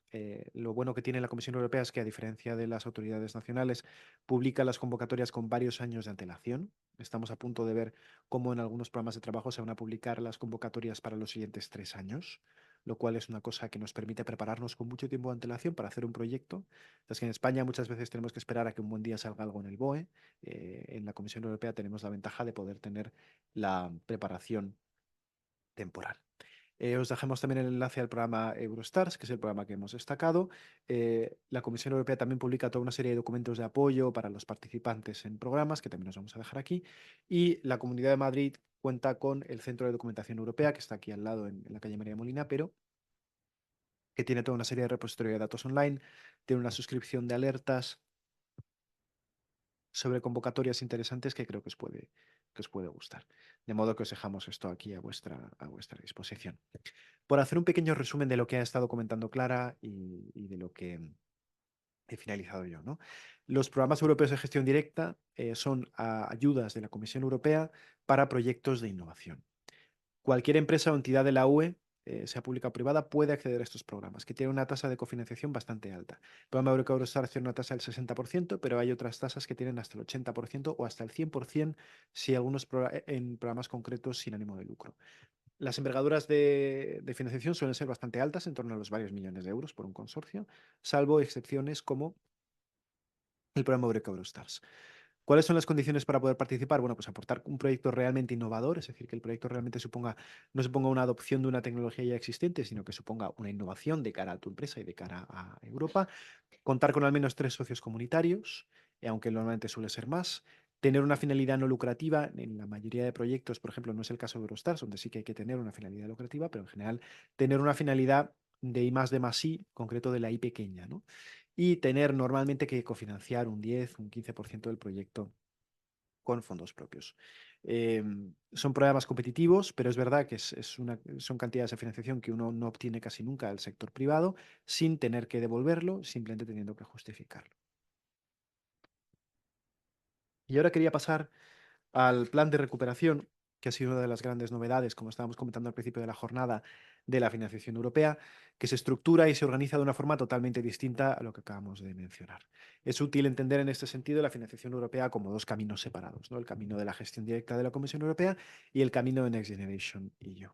Lo bueno que tiene la Comisión Europea es que, a diferencia de las autoridades nacionales, publica las convocatorias con varios años de antelación. Estamos a punto de ver cómo en algunos programas de trabajo se van a publicar las convocatorias para los siguientes 3 años, lo cual es una cosa que nos permite prepararnos con mucho tiempo de antelación para hacer un proyecto. Es que en España muchas veces tenemos que esperar a que un buen día salga algo en el BOE. En la Comisión Europea tenemos la ventaja de poder tener la preparación temporal. Os dejamos también el enlace al programa Eurostars, que es el programa que hemos destacado. La Comisión Europea también publica toda una serie de documentos de apoyo para los participantes en programas, que también os vamos a dejar aquí. Y la Comunidad de Madrid cuenta con el Centro de Documentación Europea, que está aquí al lado en la calle María Molina, pero que tiene toda una serie de repositorios de datos online, tiene una suscripción de alertas sobre convocatorias interesantes que creo que os puede gustar. De modo que os dejamos esto aquí a vuestra disposición. Por hacer un pequeño resumen de lo que ha estado comentando Clara y de lo que he finalizado yo, ¿no? Los programas europeos de gestión directa son ayudas de la Comisión Europea para proyectos de innovación. Cualquier empresa o entidad de la UE, sea pública o privada, puede acceder a estos programas, que tienen una tasa de cofinanciación bastante alta. El programa Eurostar tiene una tasa del 60%, pero hay otras tasas que tienen hasta el 80% o hasta el 100% si algunos en programas concretos sin ánimo de lucro. Las envergaduras de financiación suelen ser bastante altas, en torno a los varios millones de euros por un consorcio, salvo excepciones como el programa Eurostars. ¿Cuáles son las condiciones para poder participar? Bueno, pues aportar un proyecto realmente innovador, es decir, que el proyecto realmente no suponga una adopción de una tecnología ya existente, sino que suponga una innovación de cara a tu empresa y de cara a Europa. Contar con al menos 3 socios comunitarios, aunque normalmente suele ser más. Tener una finalidad no lucrativa. En la mayoría de proyectos, por ejemplo, no es el caso de Eurostars, donde sí que hay que tener una finalidad lucrativa, pero en general tener una finalidad de I+D+I, concreto de la I pequeña, ¿no? Y tener normalmente que cofinanciar un 10, un 15% del proyecto con fondos propios. Son programas competitivos, pero es verdad que son cantidades de financiación que uno no obtiene casi nunca del sector privado sin tener que devolverlo, simplemente teniendo que justificarlo. Y ahora quería pasar al plan de recuperación, que ha sido una de las grandes novedades, como estábamos comentando al principio de la jornada, de la financiación europea, que se estructura y se organiza de una forma totalmente distinta a lo que acabamos de mencionar. Es útil entender en este sentido la financiación europea como dos caminos separados, ¿no? El camino de la gestión directa de la Comisión Europea y el camino de Next Generation EU.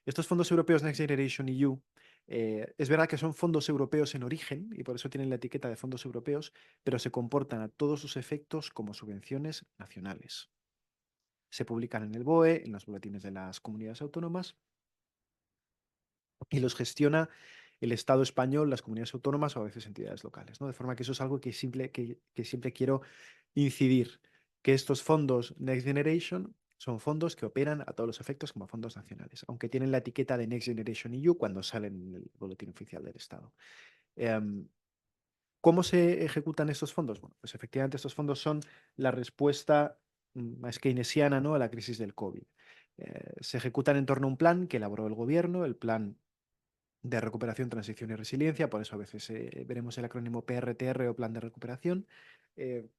Estos fondos europeos Next Generation EU es verdad que son fondos europeos en origen y por eso tienen la etiqueta de fondos europeos, pero se comportan a todos sus efectos como subvenciones nacionales. Se publican en el BOE, en los boletines de las comunidades autónomas, y los gestiona el Estado español, las comunidades autónomas o a veces entidades locales, ¿no? De forma que eso es algo que siempre quiero incidir, que estos fondos Next Generation son fondos que operan a todos los efectos como fondos nacionales, aunque tienen la etiqueta de Next Generation EU cuando salen en el boletín oficial del Estado. ¿Cómo se ejecutan estos fondos? Bueno, pues efectivamente estos fondos son la respuesta más keynesiana, ¿no?, a la crisis del COVID. Se ejecutan en torno a un plan que elaboró el gobierno, el Plan de Recuperación, Transición y Resiliencia, por eso a veces veremos el acrónimo PRTR o Plan de Recuperación. Eh,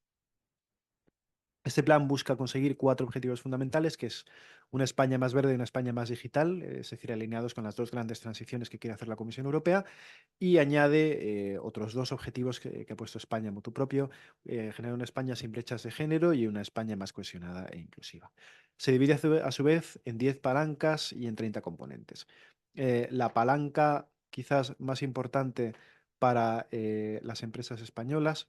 Este plan busca conseguir 4 objetivos fundamentales, que es una España más verde y una España más digital, es decir, alineados con las dos grandes transiciones que quiere hacer la Comisión Europea, y añade otros 2 objetivos que ha puesto España motu propio, generar una España sin brechas de género y una España más cohesionada e inclusiva. Se divide a su vez en 10 palancas y en 30 componentes. La palanca quizás más importante para las empresas españolas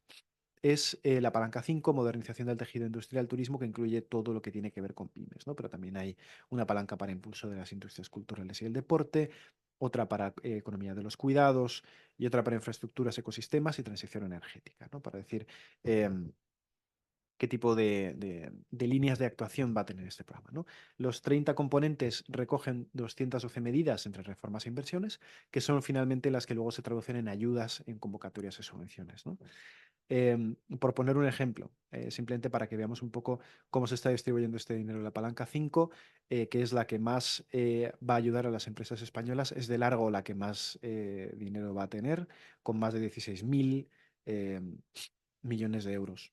es la palanca 5, modernización del tejido industrial turismo, que incluye todo lo que tiene que ver con pymes, ¿no? Pero también hay una palanca para impulso de las industrias culturales y el deporte, otra para economía de los cuidados y otra para infraestructuras, ecosistemas y transición energética, ¿no? Para decir qué tipo de líneas de actuación va a tener este programa, ¿no? Los 30 componentes recogen 212 medidas entre reformas e inversiones, que son finalmente las que luego se traducen en ayudas en convocatorias y subvenciones, ¿no? Por poner un ejemplo, simplemente para que veamos un poco cómo se está distribuyendo este dinero. La palanca 5, que es la que más va a ayudar a las empresas españolas, es de largo la que más dinero va a tener, con más de 16.000 millones de euros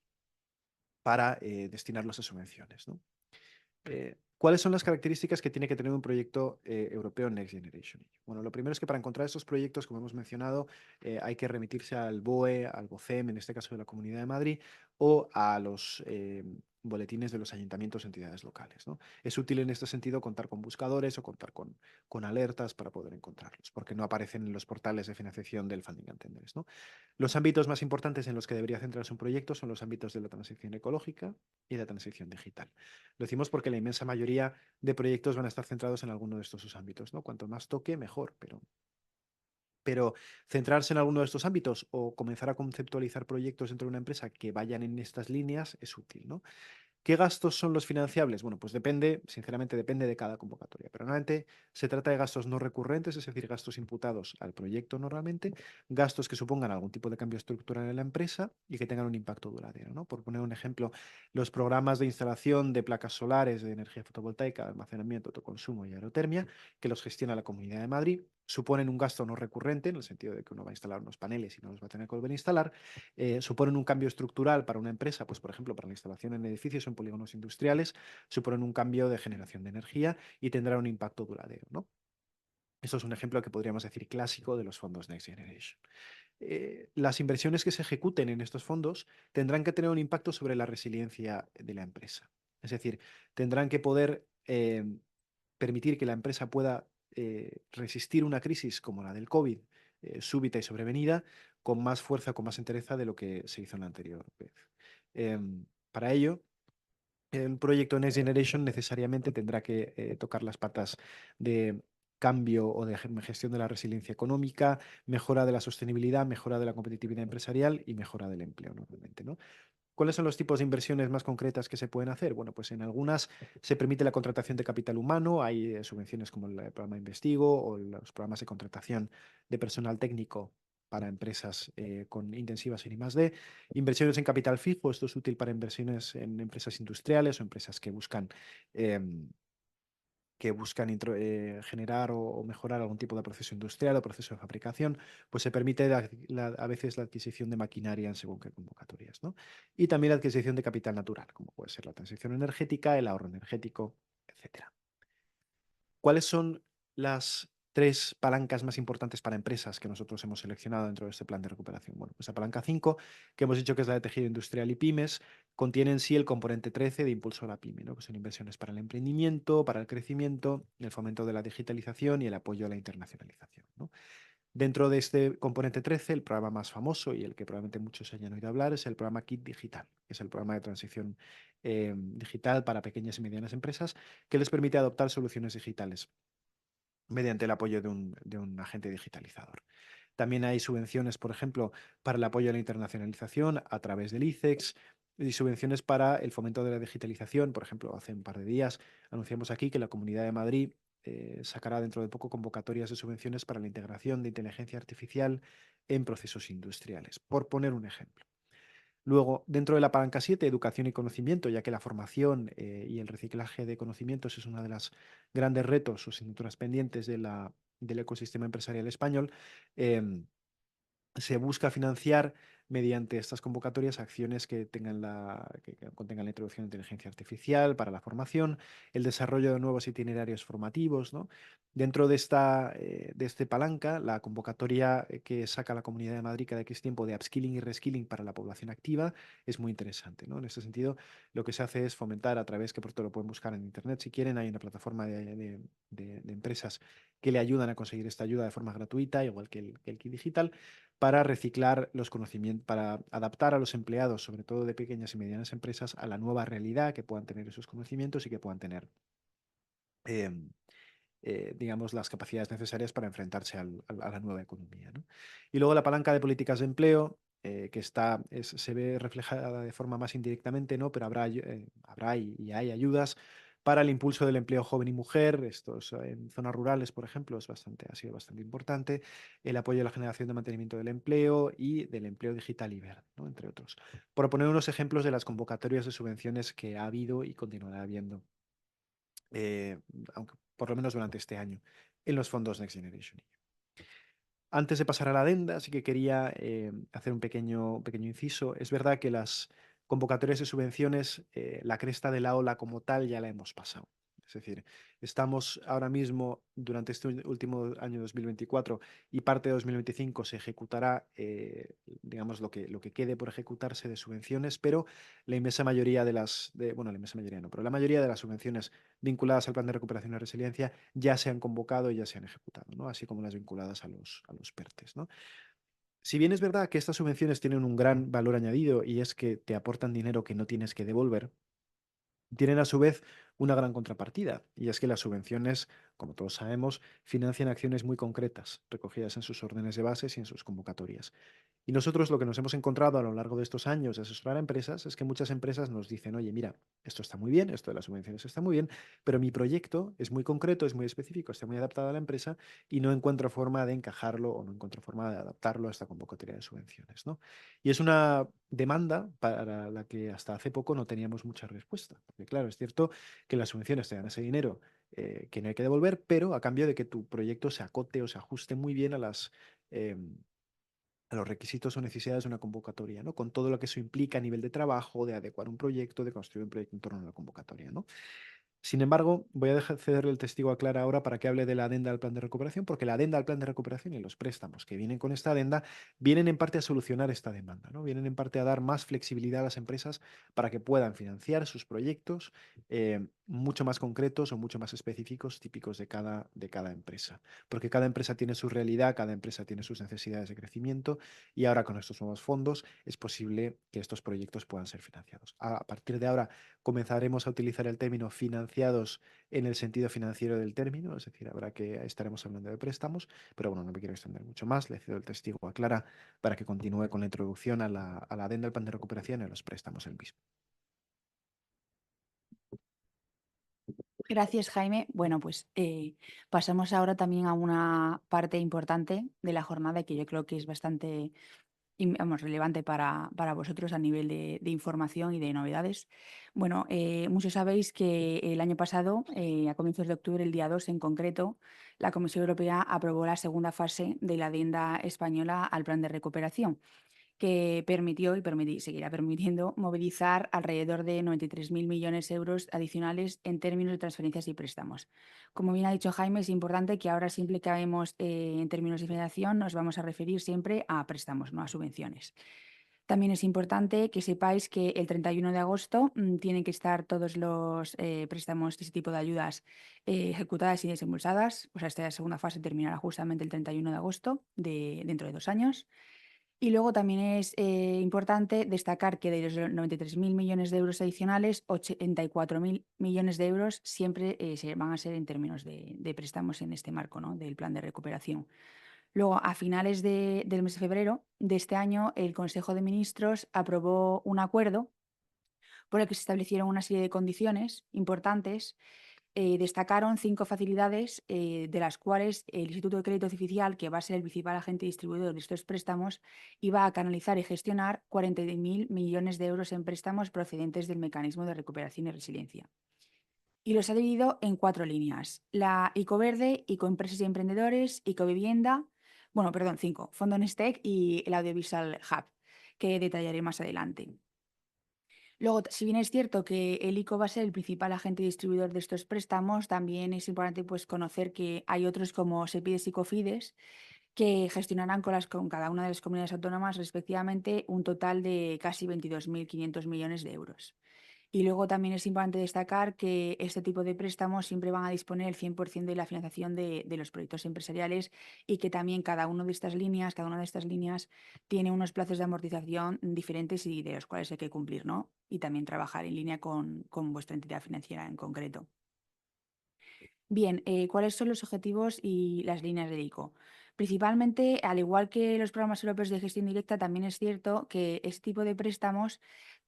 para destinarlos a subvenciones, ¿no? ¿Cuáles son las características que tiene que tener un proyecto europeo Next Generation? Bueno, lo primero es que para encontrar estos proyectos, como hemos mencionado, hay que remitirse al BOE, al BOCEM, en este caso de la Comunidad de Madrid, o a los boletines de los ayuntamientos o entidades locales, ¿no? Es útil en este sentido contar con buscadores o contar con alertas para poder encontrarlos, porque no aparecen en los portales de financiación del Funding and Tenders, ¿no? Los ámbitos más importantes en los que debería centrarse un proyecto son los ámbitos de la transición ecológica y la transición digital. Lo decimos porque la inmensa mayoría de proyectos van a estar centrados en alguno de estos ámbitos, ¿no? Cuanto más toque, mejor, pero centrarse en alguno de estos ámbitos o comenzar a conceptualizar proyectos dentro de una empresa que vayan en estas líneas es útil, ¿no? ¿Qué gastos son los financiables? Bueno, pues depende, sinceramente depende de cada convocatoria, pero normalmente se trata de gastos no recurrentes, es decir, gastos imputados al proyecto normalmente, gastos que supongan algún tipo de cambio estructural en la empresa y que tengan un impacto duradero, ¿no? Por poner un ejemplo, los programas de instalación de placas solares de energía fotovoltaica, almacenamiento, autoconsumo y aerotermia, que los gestiona la Comunidad de Madrid, suponen un gasto no recurrente, en el sentido de que uno va a instalar unos paneles y no los va a tener que volver a instalar, suponen un cambio estructural para una empresa, pues por ejemplo, para la instalación en edificios o en polígonos industriales, suponen un cambio de generación de energía y tendrá un impacto duradero, ¿no? Esto es un ejemplo que podríamos decir clásico de los fondos Next Generation. Las inversiones que se ejecuten en estos fondos tendrán que tener un impacto sobre la resiliencia de la empresa. Es decir, tendrán que poder permitir que la empresa pueda resistir una crisis como la del COVID, súbita y sobrevenida, con más fuerza, con más entereza de lo que se hizo en la anterior vez. Para ello, el proyecto Next Generation necesariamente tendrá que tocar las patas de cambio o de gestión de la resiliencia económica, mejora de la sostenibilidad, mejora de la competitividad empresarial y mejora del empleo, normalmente, ¿no? ¿Cuáles son los tipos de inversiones más concretas que se pueden hacer? Bueno, pues en algunas se permite la contratación de capital humano, hay subvenciones como el programa Investigo o los programas de contratación de personal técnico para empresas con intensivas en I+D. Inversiones en capital fijo, esto es útil para inversiones en empresas industriales o empresas que buscan generar o mejorar algún tipo de proceso industrial o proceso de fabricación, pues se permite a veces la adquisición de maquinaria en según qué convocatorias, ¿no? Y también la adquisición de capital natural, como puede ser la transición energética, el ahorro energético, etcétera. ¿Cuáles son las tres palancas más importantes para empresas que nosotros hemos seleccionado dentro de este plan de recuperación? Bueno, pues la palanca 5, que hemos dicho que es la de tejido industrial y pymes, contiene en sí el componente 13 de impulso a la pyme, ¿no? Que son inversiones para el emprendimiento, para el crecimiento, el fomento de la digitalización y el apoyo a la internacionalización, ¿no? Dentro de este componente 13, el programa más famoso y el que probablemente muchos hayan oído hablar es el programa KIT Digital, que es el programa de transición digital para pequeñas y medianas empresas que les permite adoptar soluciones digitales mediante el apoyo de un agente digitalizador. También hay subvenciones, por ejemplo, para el apoyo a la internacionalización a través del ICEX y subvenciones para el fomento de la digitalización. Por ejemplo, hace un par de días anunciamos aquí que la Comunidad de Madrid sacará dentro de poco convocatorias de subvenciones para la integración de inteligencia artificial en procesos industriales, por poner un ejemplo. Luego, dentro de la palanca 7, educación y conocimiento, ya que la formación y el reciclaje de conocimientos es uno de los grandes retos o asignaturas pendientes del ecosistema empresarial español, se busca financiar mediante estas convocatorias acciones que contengan la introducción de inteligencia artificial para la formación, el desarrollo de nuevos itinerarios formativos, ¿no? Dentro de este palanca, la convocatoria que saca la Comunidad de Madrid cada X tiempo de upskilling y reskilling para la población activa es muy interesante, ¿no? En este sentido, lo que se hace es fomentar a través, que por todo lo pueden buscar en internet si quieren, hay una plataforma de empresas que le ayudan a conseguir esta ayuda de forma gratuita, igual que el Kit Digital, para reciclar los conocimientos, para adaptar a los empleados, sobre todo de pequeñas y medianas empresas, a la nueva realidad, que puedan tener esos conocimientos y que puedan tener, digamos, las capacidades necesarias para enfrentarse a la nueva economía, ¿no? Y luego la palanca de políticas de empleo, que se ve reflejada de forma más indirectamente, ¿no? Pero habrá y hay ayudas para el impulso del empleo joven y mujer. Estos en zonas rurales, por ejemplo, ha sido bastante importante. El apoyo a la generación de mantenimiento del empleo y del empleo digital y verde, ¿no? Entre otros. Por poner unos ejemplos de las convocatorias de subvenciones que ha habido y continuará habiendo, eh, aunque por lo menos durante este año, en los fondos Next Generation. Antes de pasar a la adenda, sí que quería hacer un pequeño inciso. Es verdad que las convocatorias de subvenciones, la cresta de la ola como tal ya la hemos pasado. Es decir, estamos ahora mismo, durante este último año 2024 y parte de 2025, se ejecutará, digamos, lo que quede por ejecutarse de subvenciones, pero la inmensa mayoría bueno, la inmensa mayoría no, pero la mayoría de las subvenciones vinculadas al plan de recuperación y resiliencia ya se han convocado y ya se han ejecutado, ¿no? Así como las vinculadas a los PERTES, ¿no? Si bien es verdad que estas subvenciones tienen un gran valor añadido y es que te aportan dinero que no tienes que devolver, tienen a su vez una gran contrapartida, y es que las subvenciones, como todos sabemos, financian acciones muy concretas, recogidas en sus órdenes de bases y en sus convocatorias. Y nosotros lo que nos hemos encontrado a lo largo de estos años de asesorar a empresas es que muchas empresas nos dicen, oye, mira, esto está muy bien, esto de las subvenciones está muy bien, pero mi proyecto es muy concreto, es muy específico, está muy adaptado a la empresa y no encuentro forma de encajarlo o no encuentro forma de adaptarlo a esta convocatoria de subvenciones, ¿no? Y es una demanda para la que hasta hace poco no teníamos mucha respuesta. Porque claro, es cierto que las subvenciones te dan ese dinero que no hay que devolver, pero a cambio de que tu proyecto se acote o se ajuste muy bien a los requisitos o necesidades de una convocatoria, ¿no? Con todo lo que eso implica a nivel de trabajo, de adecuar un proyecto, de construir un proyecto en torno a la convocatoria, ¿no? Sin embargo, voy a cederle el testigo a Clara ahora para que hable de la adenda al plan de recuperación, porque la adenda al plan de recuperación y los préstamos que vienen con esta adenda vienen en parte a solucionar esta demanda, ¿no? Vienen en parte a dar más flexibilidad a las empresas para que puedan financiar sus proyectos mucho más concretos o mucho más específicos, típicos de cada empresa. Porque cada empresa tiene su realidad, cada empresa tiene sus necesidades de crecimiento y ahora con estos nuevos fondos es posible que estos proyectos puedan ser financiados. A partir de ahora comenzaremos a utilizar el término financiados en el sentido financiero del término, es decir, estaremos hablando de préstamos, pero bueno, no me quiero extender mucho más, le cedo el testigo a Clara para que continúe con la introducción a la adenda del plan de recuperación y a los préstamos el mismo. Gracias, Jaime. Bueno, pues pasamos ahora también a una parte importante de la jornada que yo creo que es bastante relevante para vosotros a nivel de información y de novedades. Bueno, muchos sabéis que el año pasado, a comienzos de octubre, el día 2 en concreto, la Comisión Europea aprobó la segunda fase de la adenda española al plan de recuperación, que permitió y seguirá permitiendo movilizar alrededor de 93.000 millones de euros adicionales en términos de transferencias y préstamos. Como bien ha dicho Jaime, es importante que ahora siempre que hablemos en términos de financiación nos vamos a referir siempre a préstamos, no a subvenciones. También es importante que sepáis que el 31 de agosto tienen que estar todos los préstamos de ese tipo de ayudas ejecutadas y desembolsadas. O sea, esta segunda fase terminará justamente el 31 de agosto dentro de 2 años. Y luego también es importante destacar que de los 93.000 millones de euros adicionales, 84.000 millones de euros siempre van a ser en términos de préstamos en este marco, ¿no?, del plan de recuperación. Luego, a finales del mes de febrero de este año, el Consejo de Ministros aprobó un acuerdo por el que se establecieron una serie de condiciones importantes. Destacaron 5 facilidades, de las cuales el Instituto de Crédito Oficial, que va a ser el principal agente distribuidor de estos préstamos, iba a canalizar y gestionar 40.000 millones de euros en préstamos procedentes del Mecanismo de Recuperación y Resiliencia. Y los ha dividido en 4 líneas: la Icoverde, Icoempresas y Emprendedores, Icovivienda, bueno, perdón, 5, Fondo Nestec y el Audiovisual Hub, que detallaré más adelante. Luego, si bien es cierto que el ICO va a ser el principal agente distribuidor de estos préstamos, también es importante pues, conocer que hay otros como Sepides y Cofides que gestionarán con cada una de las comunidades autónomas respectivamente un total de casi 22.500 millones de euros. Y luego también es importante destacar que este tipo de préstamos siempre van a disponer el 100% de la financiación de los proyectos empresariales y que también cada una de estas líneas tiene unos plazos de amortización diferentes y de los cuales hay que cumplir, ¿no? Y también trabajar en línea con vuestra entidad financiera en concreto. Bien, ¿cuáles son los objetivos y las líneas del ICO? Principalmente, al igual que los programas europeos de gestión directa, también es cierto que este tipo de préstamos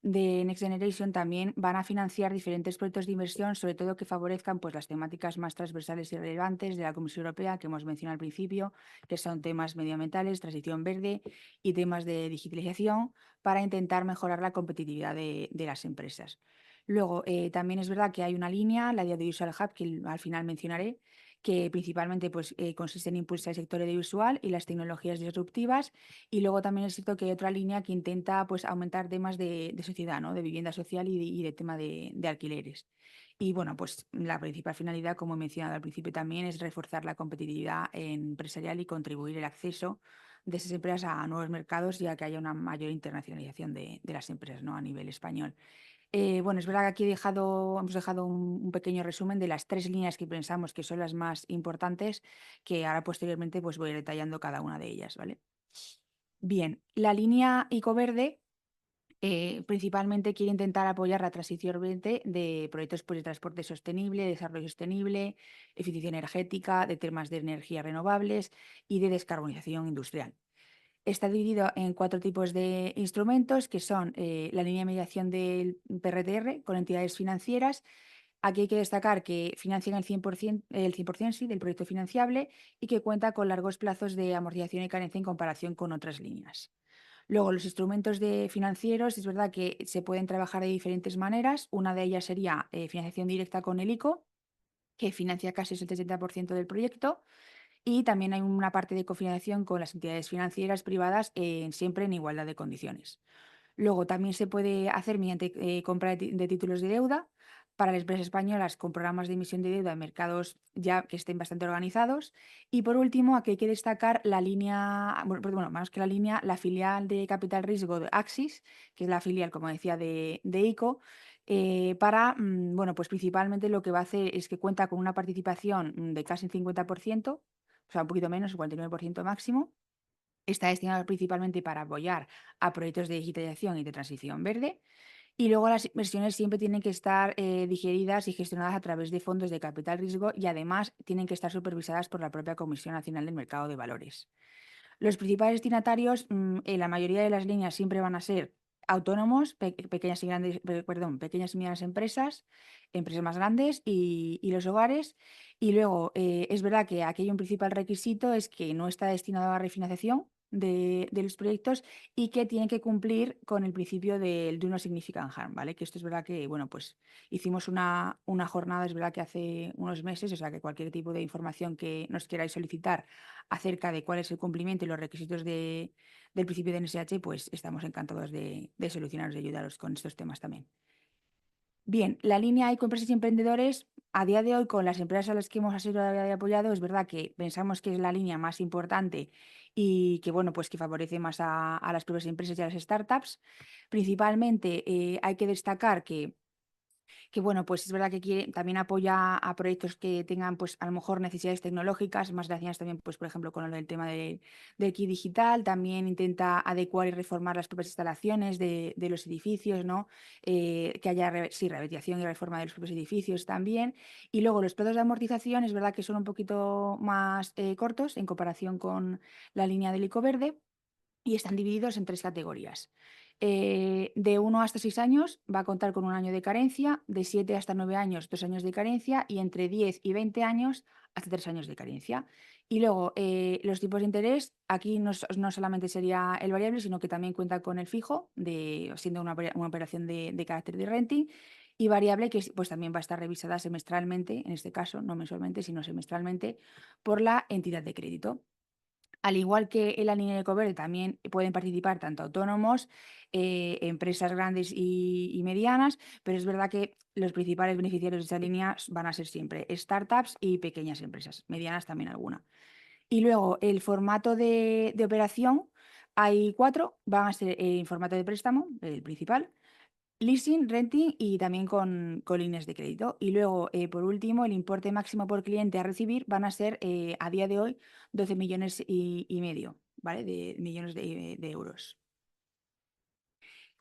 de Next Generation también van a financiar diferentes proyectos de inversión, sobre todo que favorezcan pues, las temáticas más transversales y relevantes de la Comisión Europea que hemos mencionado al principio, que son temas medioambientales, transición verde y temas de digitalización, para intentar mejorar la competitividad de las empresas. Luego, también es verdad que hay una línea, la de Audiovisual Hub, que al final mencionaré, que principalmente pues, consiste en impulsar el sector audiovisual y las tecnologías disruptivas. Y luego también es cierto que hay otra línea que intenta pues, aumentar temas de sociedad, ¿no?, de vivienda social y de tema de alquileres. Y bueno, pues la principal finalidad, como he mencionado al principio también, es reforzar la competitividad empresarial y contribuir el acceso de esas empresas a nuevos mercados, ya que haya una mayor internacionalización de las empresas, ¿no?, a nivel español. Bueno, es verdad que aquí hemos dejado un pequeño resumen de las 3 líneas que pensamos que son las más importantes, que ahora posteriormente pues, voy detallando cada una de ellas, ¿vale? Bien, la línea Icoverde principalmente quiere intentar apoyar la transición verde de proyectos pues, de transporte sostenible, desarrollo sostenible, eficiencia energética, de temas de energías renovables y de descarbonización industrial. Está dividido en 4 tipos de instrumentos, que son la línea de mediación del PRTR con entidades financieras. Aquí hay que destacar que financian el 100%, sí, del proyecto financiable y que cuenta con largos plazos de amortización y carencia en comparación con otras líneas. Luego, los instrumentos financieros, es verdad que se pueden trabajar de diferentes maneras. Una de ellas sería financiación directa con el ICO, que financia casi el 70% del proyecto. Y también hay una parte de cofinanciación con las entidades financieras privadas siempre en igualdad de condiciones. Luego también se puede hacer mediante compra de títulos de deuda para las empresas españolas con programas de emisión de deuda en mercados ya que estén bastante organizados. Y por último, aquí hay que destacar la línea, bueno, más que la línea, la filial de capital riesgo de Axis, que es la filial, como decía, de ICO, bueno, pues principalmente lo que va a hacer es que cuenta con una participación de casi el 50%, o sea, un poquito menos, el 49% máximo. Está destinado principalmente para apoyar a proyectos de digitalización y de transición verde. Y luego las inversiones siempre tienen que estar digeridas y gestionadas a través de fondos de capital riesgo y además tienen que estar supervisadas por la propia Comisión Nacional del Mercado de Valores. Los principales destinatarios en la mayoría de las líneas siempre van a ser autónomos, pequeñas y pequeñas y medianas empresas, empresas más grandes y los hogares. Y luego es verdad que aquí hay un principal requisito, es que no está destinado a la refinanciación de los proyectos y que tienen que cumplir con el principio del do no significant harm, ¿vale? Que esto es verdad que, bueno, pues hicimos una jornada, es verdad que hace unos meses, o sea que cualquier tipo de información que nos queráis solicitar acerca de cuál es el cumplimiento y los requisitos del principio de NSH, pues estamos encantados de solucionaros y ayudaros con estos temas también. Bien, la línea Ecoempresas y Emprendedores, a día de hoy, con las empresas a las que hemos asesorado y apoyado, es verdad que pensamos que es la línea más importante y que, bueno, pues que favorece más a las propias empresas y a las startups. Principalmente hay que destacar que bueno, pues es verdad que también apoya a proyectos que tengan, pues a lo mejor necesidades tecnológicas, más relacionadas también, pues por ejemplo, con el tema del kit digital, también intenta adecuar y reformar las propias instalaciones de los edificios, ¿no? Que haya, rehabilitación y reforma de los propios edificios también. Y luego los plazos de amortización, es verdad que son un poquito más cortos en comparación con la línea del ICO verde y están divididos en 3 categorías. De 1 hasta 6 años va a contar con 1 año de carencia, de 7 hasta 9 años 2 años de carencia y entre 10 y 20 años hasta 3 años de carencia. Y luego los tipos de interés, aquí no solamente sería el variable, sino que también cuenta con el fijo, siendo una operación de carácter de renting, y variable que pues también va a estar revisada semestralmente, en este caso no mensualmente, sino semestralmente, por la entidad de crédito. Al igual que en la línea de Ecoverde también pueden participar tanto autónomos, empresas grandes y medianas, pero es verdad que los principales beneficiarios de esta línea van a ser siempre startups y pequeñas empresas, medianas también alguna. Y luego el formato de operación, hay 4, van a ser en formato de préstamo, el principal, leasing, renting y también con líneas de crédito. Y luego, por último, el importe máximo por cliente a recibir van a ser, a día de hoy, 12 millones y medio, ¿vale? De millones de euros.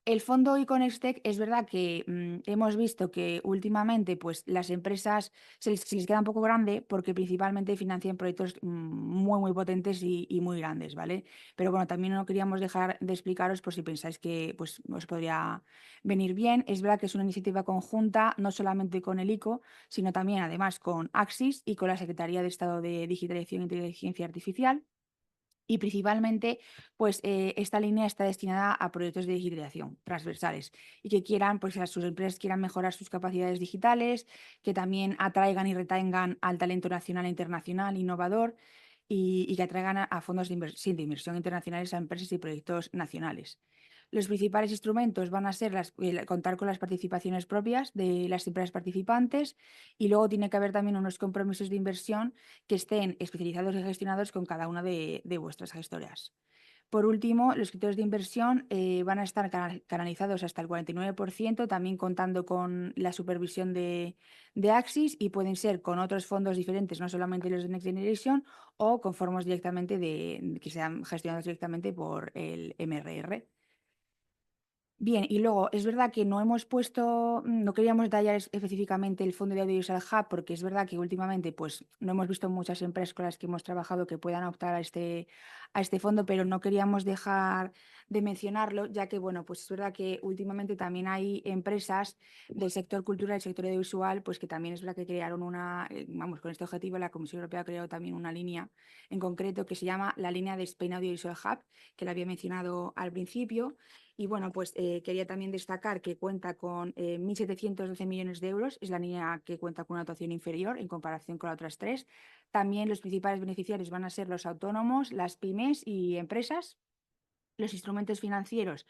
El fondo Iconextech es verdad que hemos visto que últimamente pues, las empresas se les queda un poco grande porque principalmente financian proyectos muy potentes y muy grandes, ¿vale? Pero bueno, también no queríamos dejar de explicaros por si pensáis que pues, os podría venir bien. Es verdad que es una iniciativa conjunta, no solamente con el ICO, sino también además con Axis y con la Secretaría de Estado de Digitalización e Inteligencia Artificial. Y principalmente, pues esta línea está destinada a proyectos de digitalización transversales y que quieran, pues a sus empresas quieran mejorar sus capacidades digitales, que también atraigan y retengan al talento nacional e internacional innovador y que atraigan a fondos de inversión internacionales a empresas y proyectos nacionales. Los principales instrumentos van a ser contar con las participaciones propias de las empresas participantes y luego tiene que haber también unos compromisos de inversión que estén especializados y gestionados con cada una de vuestras gestoras. Por último, los criterios de inversión van a estar canalizados hasta el 49%, también contando con la supervisión de Axis y pueden ser con otros fondos diferentes, no solamente los de Next Generation, o con fondos directamente que sean gestionados directamente por el MRR. Bien, y luego es verdad que no hemos puesto, no queríamos detallar específicamente el fondo de Audiovisual Hub, porque es verdad que últimamente pues, no hemos visto muchas empresas con las que hemos trabajado que puedan optar a este fondo, pero no queríamos dejar de mencionarlo, ya que, bueno, pues es verdad que últimamente también hay empresas del sector cultural y sector audiovisual, pues que también es verdad que crearon vamos, con este objetivo la Comisión Europea creó también una línea en concreto que se llama la línea de Spain Audiovisual Hub, que la había mencionado al principio. Y bueno, pues quería también destacar que cuenta con 1.712 millones de euros, es la línea que cuenta con una dotación inferior en comparación con las otras tres. También los principales beneficiarios van a ser los autónomos, las pymes y empresas. Los instrumentos financieros,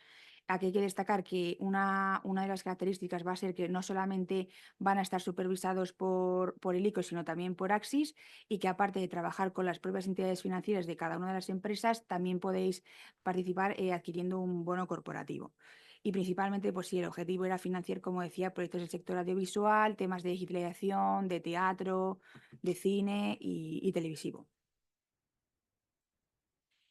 aquí hay que destacar que una de las características va a ser que no solamente van a estar supervisados por el ICO, sino también por Axis, y que aparte de trabajar con las propias entidades financieras de cada una de las empresas, también podéis participar adquiriendo un bono corporativo. Y principalmente, pues sí, el objetivo era financiar, como decía, proyectos del sector audiovisual, temas de digitalización, de teatro, de cine y televisivo.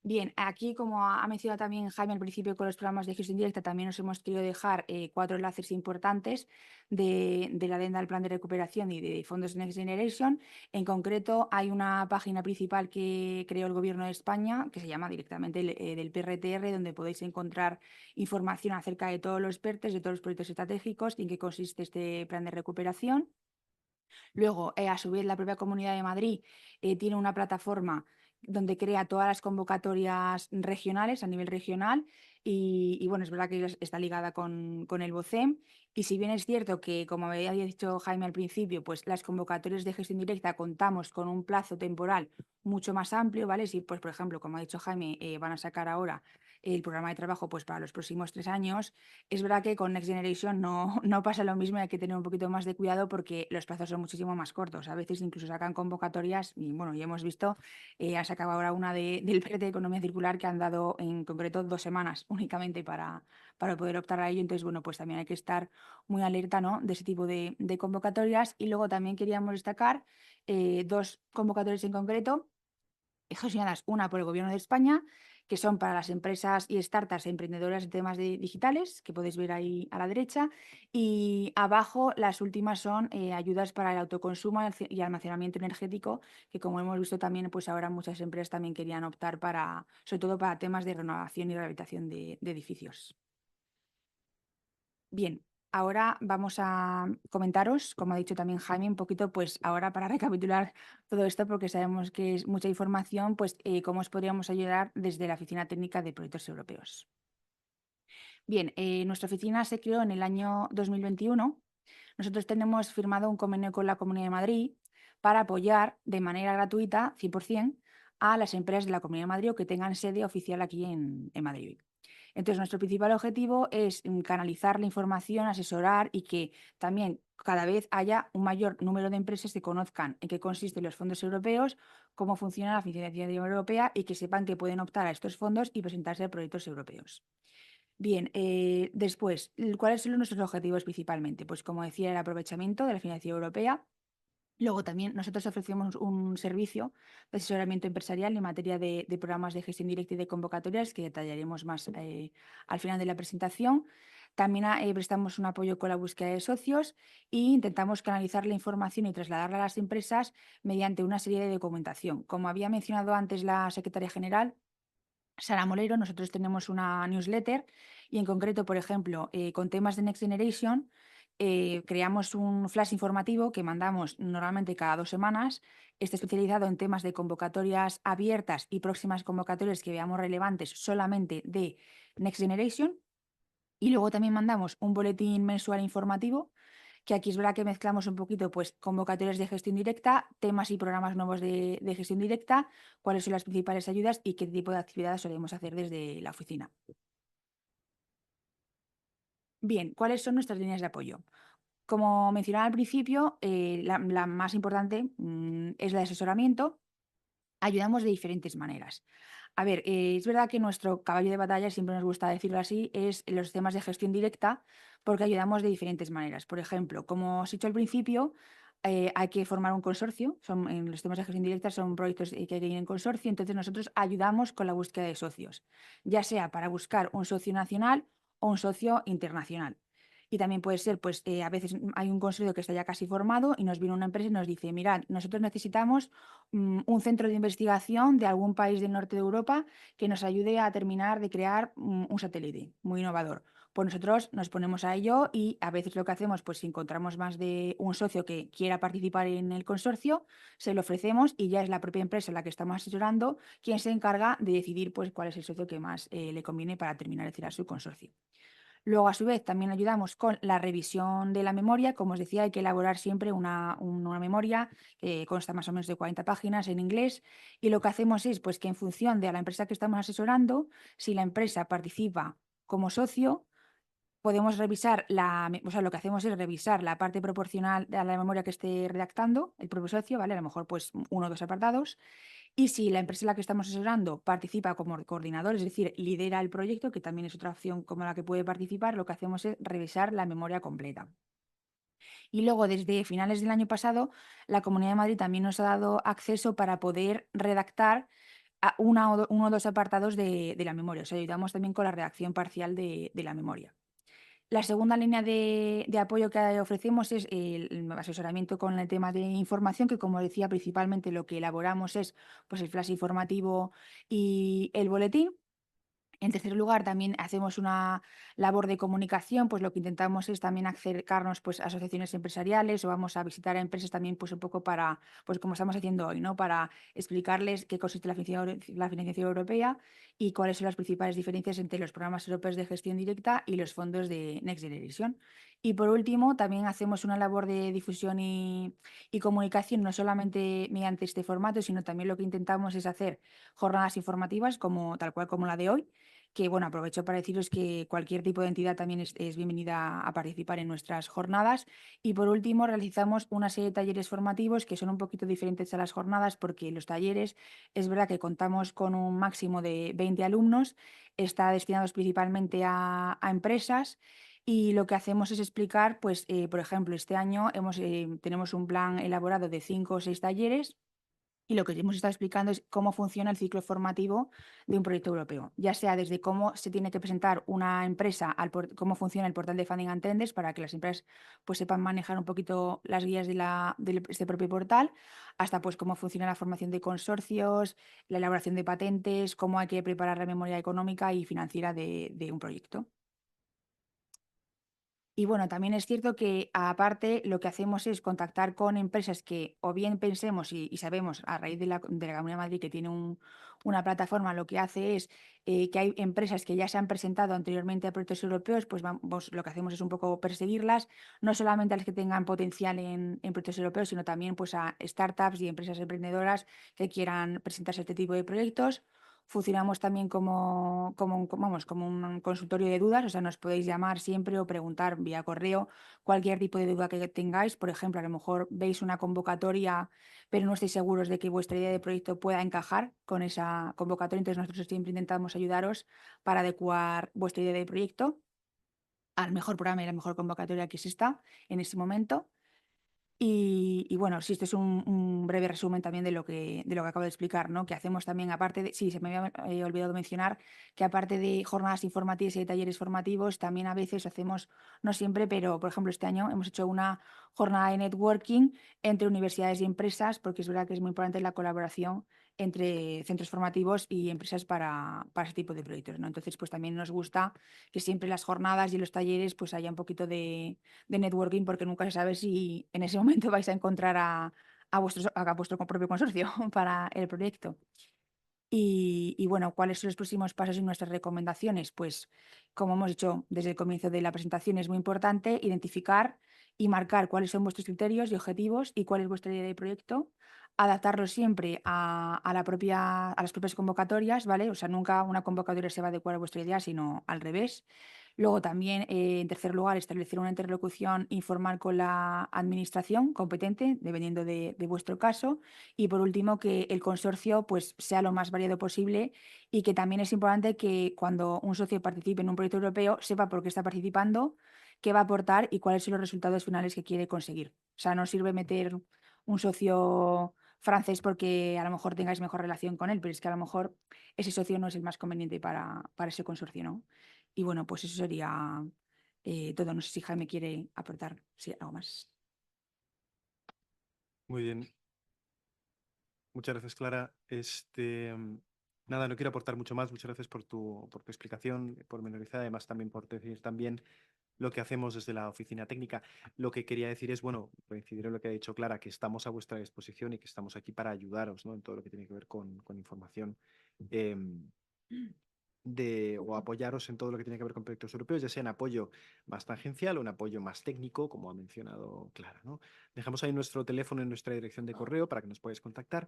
Bien, aquí como ha mencionado también Jaime al principio con los programas de gestión directa, también nos hemos querido dejar 4 enlaces importantes de la adenda al plan de recuperación y de fondos Next Generation. En concreto, hay una página principal que creó el Gobierno de España, que se llama directamente del PRTR, donde podéis encontrar información acerca de todos los PERTES, de todos los proyectos estratégicos y en qué consiste este plan de recuperación. Luego, a su vez, la propia Comunidad de Madrid tiene una plataforma donde crea todas las convocatorias regionales a nivel regional y, bueno, es verdad que está ligada con el BOCEM. Y si bien es cierto que, como había dicho Jaime al principio, pues las convocatorias de gestión directa contamos con un plazo temporal mucho más amplio, ¿vale? Si, pues, por ejemplo, como ha dicho Jaime, van a sacar ahora el programa de trabajo pues, para los próximos 3 años, es verdad que con Next Generation no pasa lo mismo y hay que tener un poquito más de cuidado porque los plazos son muchísimo más cortos. A veces incluso sacan convocatorias y bueno, ya hemos visto, han sacado ahora una del PRT de Economía Circular que han dado en concreto 2 semanas únicamente para poder optar a ello. Entonces, bueno, pues también hay que estar muy alerta, ¿no?, de ese tipo de convocatorias. Y luego también queríamos destacar 2 convocatorias en concreto gestionadas, una por el Gobierno de España, que son para las empresas y startups emprendedoras en temas digitales, que podéis ver ahí a la derecha, y abajo las últimas son ayudas para el autoconsumo y almacenamiento energético, que como hemos visto también, pues ahora muchas empresas también querían optar para, sobre todo para temas de renovación y rehabilitación de edificios. Bien, ahora vamos a comentaros, como ha dicho también Jaime, un poquito, pues ahora para recapitular todo esto, porque sabemos que es mucha información, pues cómo os podríamos ayudar desde la Oficina Técnica de Proyectos Europeos. Bien, nuestra oficina se creó en el año 2021. Nosotros tenemos firmado un convenio con la Comunidad de Madrid para apoyar de manera gratuita, 100%, a las empresas de la Comunidad de Madrid o que tengan sede oficial aquí en Madrid. Entonces, nuestro principal objetivo es canalizar la información, asesorar y que también cada vez haya un mayor número de empresas que conozcan en qué consisten los fondos europeos, cómo funciona la financiación europea y que sepan que pueden optar a estos fondos y presentarse a proyectos europeos. Bien, después, ¿cuáles son nuestros objetivos principalmente? Pues como decía, el aprovechamiento de la financiación europea. Luego también nosotros ofrecemos un servicio de asesoramiento empresarial en materia de programas de gestión directa y de convocatorias que detallaremos más al final de la presentación. También prestamos un apoyo con la búsqueda de socios e intentamos canalizar la información y trasladarla a las empresas mediante una serie de documentación. Como había mencionado antes la secretaria general, Sara Molero, nosotros tenemos una newsletter y en concreto, por ejemplo, con temas de Next Generation, creamos un flash informativo que mandamos normalmente cada 2 semanas. Está especializado en temas de convocatorias abiertas y próximas convocatorias que veamos relevantes solamente de Next Generation. Y luego también mandamos un boletín mensual informativo, que aquí es verdad que mezclamos un poquito pues, convocatorias de gestión directa, temas y programas nuevos de gestión directa, cuáles son las principales ayudas y qué tipo de actividades solemos hacer desde la oficina. Bien, ¿cuáles son nuestras líneas de apoyo? Como mencionaba al principio, la más importante es la de asesoramiento. Ayudamos de diferentes maneras. A ver, es verdad que nuestro caballo de batalla, siempre nos gusta decirlo así, es los temas de gestión directa, porque ayudamos de diferentes maneras. Por ejemplo, como os he dicho al principio, hay que formar un consorcio. En los temas de gestión directa son proyectos que hay que ir en consorcio, entonces nosotros ayudamos con la búsqueda de socios, ya sea para buscar un socio nacional o un socio internacional. Y también puede ser, pues a veces hay un consorcio que está ya casi formado y nos viene una empresa y nos dice, mirad, nosotros necesitamos un centro de investigación de algún país del norte de Europa que nos ayude a terminar de crear un satélite muy innovador. Pues nosotros nos ponemos a ello y a veces lo que hacemos, pues si encontramos más de un socio que quiera participar en el consorcio, se lo ofrecemos y ya es la propia empresa la que estamos asesorando quien se encarga de decidir pues, cuál es el socio que más le conviene para terminar de cerrar su consorcio. Luego, a su vez, también ayudamos con la revisión de la memoria. Como os decía, hay que elaborar siempre una memoria que consta más o menos de 40 páginas en inglés. Y lo que hacemos es pues, que en función de la empresa que estamos asesorando, si la empresa participa como socio, podemos revisar o sea, lo que hacemos es revisar la parte proporcional a la memoria que esté redactando el propio socio, ¿vale? A lo mejor pues uno o dos apartados. Y si la empresa en la que estamos asesorando participa como coordinador, es decir, lidera el proyecto, que también es otra opción como la que puede participar, lo que hacemos es revisar la memoria completa. Y luego, desde finales del año pasado, la Comunidad de Madrid también nos ha dado acceso para poder redactar uno o dos apartados de la memoria. O sea, ayudamos también con la redacción parcial de la memoria. La segunda línea de apoyo que ofrecemos es el asesoramiento con el tema de información, que como decía, principalmente lo que elaboramos es pues, el flash informativo y el boletín. En tercer lugar, también hacemos una labor de comunicación, pues lo que intentamos es también acercarnos pues, a asociaciones empresariales o vamos a visitar a empresas también pues un poco para, pues como estamos haciendo hoy, ¿no? Para explicarles qué consiste la financiación europea y cuáles son las principales diferencias entre los programas europeos de gestión directa y los fondos de Next Generation. Y por último, también hacemos una labor de difusión y comunicación, no solamente mediante este formato, sino también lo que intentamos es hacer jornadas informativas como tal cual como la de hoy, que bueno, aprovecho para deciros que cualquier tipo de entidad también es bienvenida a participar en nuestras jornadas. Y por último, realizamos una serie de talleres formativos que son un poquito diferentes a las jornadas porque los talleres es verdad que contamos con un máximo de 20 alumnos, está destinados principalmente a empresas. Y lo que hacemos es explicar, pues, por ejemplo, este año tenemos un plan elaborado de 5 o 6 talleres y lo que hemos estado explicando es cómo funciona el ciclo formativo de un proyecto europeo, ya sea desde cómo se tiene que presentar una empresa, cómo funciona el portal de Funding and Tenders para que las empresas pues, sepan manejar un poquito las guías de este propio portal, hasta pues, cómo funciona la formación de consorcios, la elaboración de patentes, cómo hay que preparar la memoria económica y financiera de un proyecto. Y bueno, también es cierto que aparte lo que hacemos es contactar con empresas que o bien pensemos y sabemos a raíz de la Comunidad de Madrid que tiene una plataforma, lo que hace es que hay empresas que ya se han presentado anteriormente a proyectos europeos, pues lo que hacemos es un poco perseguirlas, no solamente a las que tengan potencial en proyectos europeos, sino también pues a startups y empresas emprendedoras que quieran presentarse a este tipo de proyectos. Funcionamos también como un consultorio de dudas, o sea, nos podéis llamar siempre o preguntar vía correo cualquier tipo de duda que tengáis. Por ejemplo, a lo mejor veis una convocatoria, pero no estáis seguros de que vuestra idea de proyecto pueda encajar con esa convocatoria, entonces nosotros siempre intentamos ayudaros para adecuar vuestra idea de proyecto al mejor programa y a la mejor convocatoria que exista en ese momento. Y bueno, sí, esto es un breve resumen también de lo que acabo de explicar, ¿no? Que hacemos también, aparte de, sí, se me había olvidado mencionar, que aparte de jornadas informativas y de talleres formativos, también a veces hacemos, no siempre, pero por ejemplo este año hemos hecho una jornada de networking entre universidades y empresas, porque es verdad que es muy importante la colaboración entre centros formativos y empresas para ese tipo de proyectos, ¿no? Entonces, pues también nos gusta que siempre en las jornadas y en los talleres pues haya un poquito de networking porque nunca se sabe si en ese momento vais a encontrar a vuestro propio consorcio para el proyecto. Y bueno, ¿cuáles son los próximos pasos y nuestras recomendaciones? Pues como hemos dicho desde el comienzo de la presentación, es muy importante identificar y marcar cuáles son vuestros criterios y objetivos y cuál es vuestra idea de proyecto, adaptarlo siempre a las propias convocatorias, ¿vale? O sea, nunca una convocatoria se va a adecuar a vuestra idea, sino al revés. Luego también, en tercer lugar, establecer una interlocución informal con la administración competente, dependiendo de vuestro caso. Y por último, que el consorcio pues, sea lo más variado posible y que también es importante que cuando un socio participe en un proyecto europeo sepa por qué está participando, qué va a aportar y cuáles son los resultados finales que quiere conseguir. O sea, no sirve meter un socio francés porque a lo mejor tengáis mejor relación con él, pero es que a lo mejor ese socio no es el más conveniente para ese consorcio, ¿no? Y bueno, pues eso sería todo. No sé si Jaime quiere aportar algo más. Muy bien. Muchas gracias, Clara. Nada, no quiero aportar mucho más. Muchas gracias por tu explicación pormenorizada, además también por decir también lo que hacemos desde la oficina técnica. Lo que quería decir es, bueno, coincidir en lo que ha dicho Clara, que estamos a vuestra disposición y que estamos aquí para ayudaros, ¿no? En todo lo que tiene que ver con información o apoyaros en todo lo que tiene que ver con proyectos europeos, ya sea en apoyo más tangencial o en apoyo más técnico, como ha mencionado Clara, ¿no? Dejamos ahí nuestro teléfono en nuestra dirección de correo para que nos podáis contactar.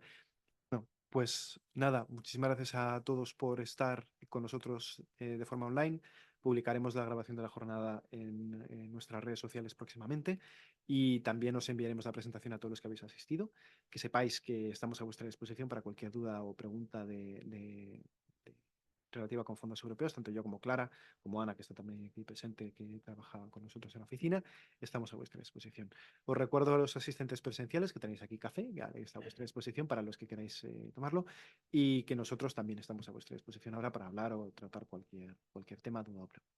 Bueno, pues nada, muchísimas gracias a todos por estar con nosotros de forma online. Publicaremos la grabación de la jornada en nuestras redes sociales próximamente y también os enviaremos la presentación a todos los que habéis asistido. Que sepáis que estamos a vuestra disposición para cualquier duda o pregunta relativa con fondos europeos, tanto yo como Clara, como Ana, que está también aquí presente, que trabaja con nosotros en la oficina, estamos a vuestra disposición. Os recuerdo a los asistentes presenciales que tenéis aquí café, ya está a vuestra disposición para los que queráis tomarlo, y que nosotros también estamos a vuestra disposición ahora para hablar o tratar cualquier tema, duda o pregunta.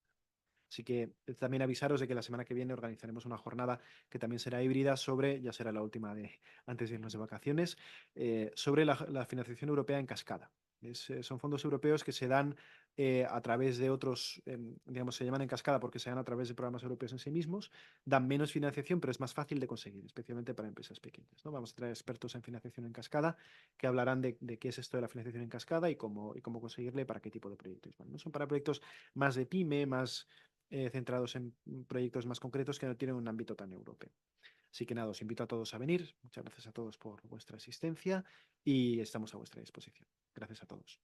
Así que también avisaros de que la semana que viene organizaremos una jornada que también será híbrida sobre, ya será la última antes de irnos de vacaciones, sobre la financiación europea en cascada. Son fondos europeos que se dan a través de otros, digamos, se llaman en cascada porque se dan a través de programas europeos en sí mismos, dan menos financiación, pero es más fácil de conseguir, especialmente para empresas pequeñas, ¿no? Vamos a traer expertos en financiación en cascada que hablarán de qué es esto de la financiación en cascada y cómo conseguirle para qué tipo de proyectos. Bueno, no son para proyectos más de pyme, más centrados en proyectos más concretos que no tienen un ámbito tan europeo. Así que nada, os invito a todos a venir. Muchas gracias a todos por vuestra asistencia y estamos a vuestra disposición. Gracias a todos.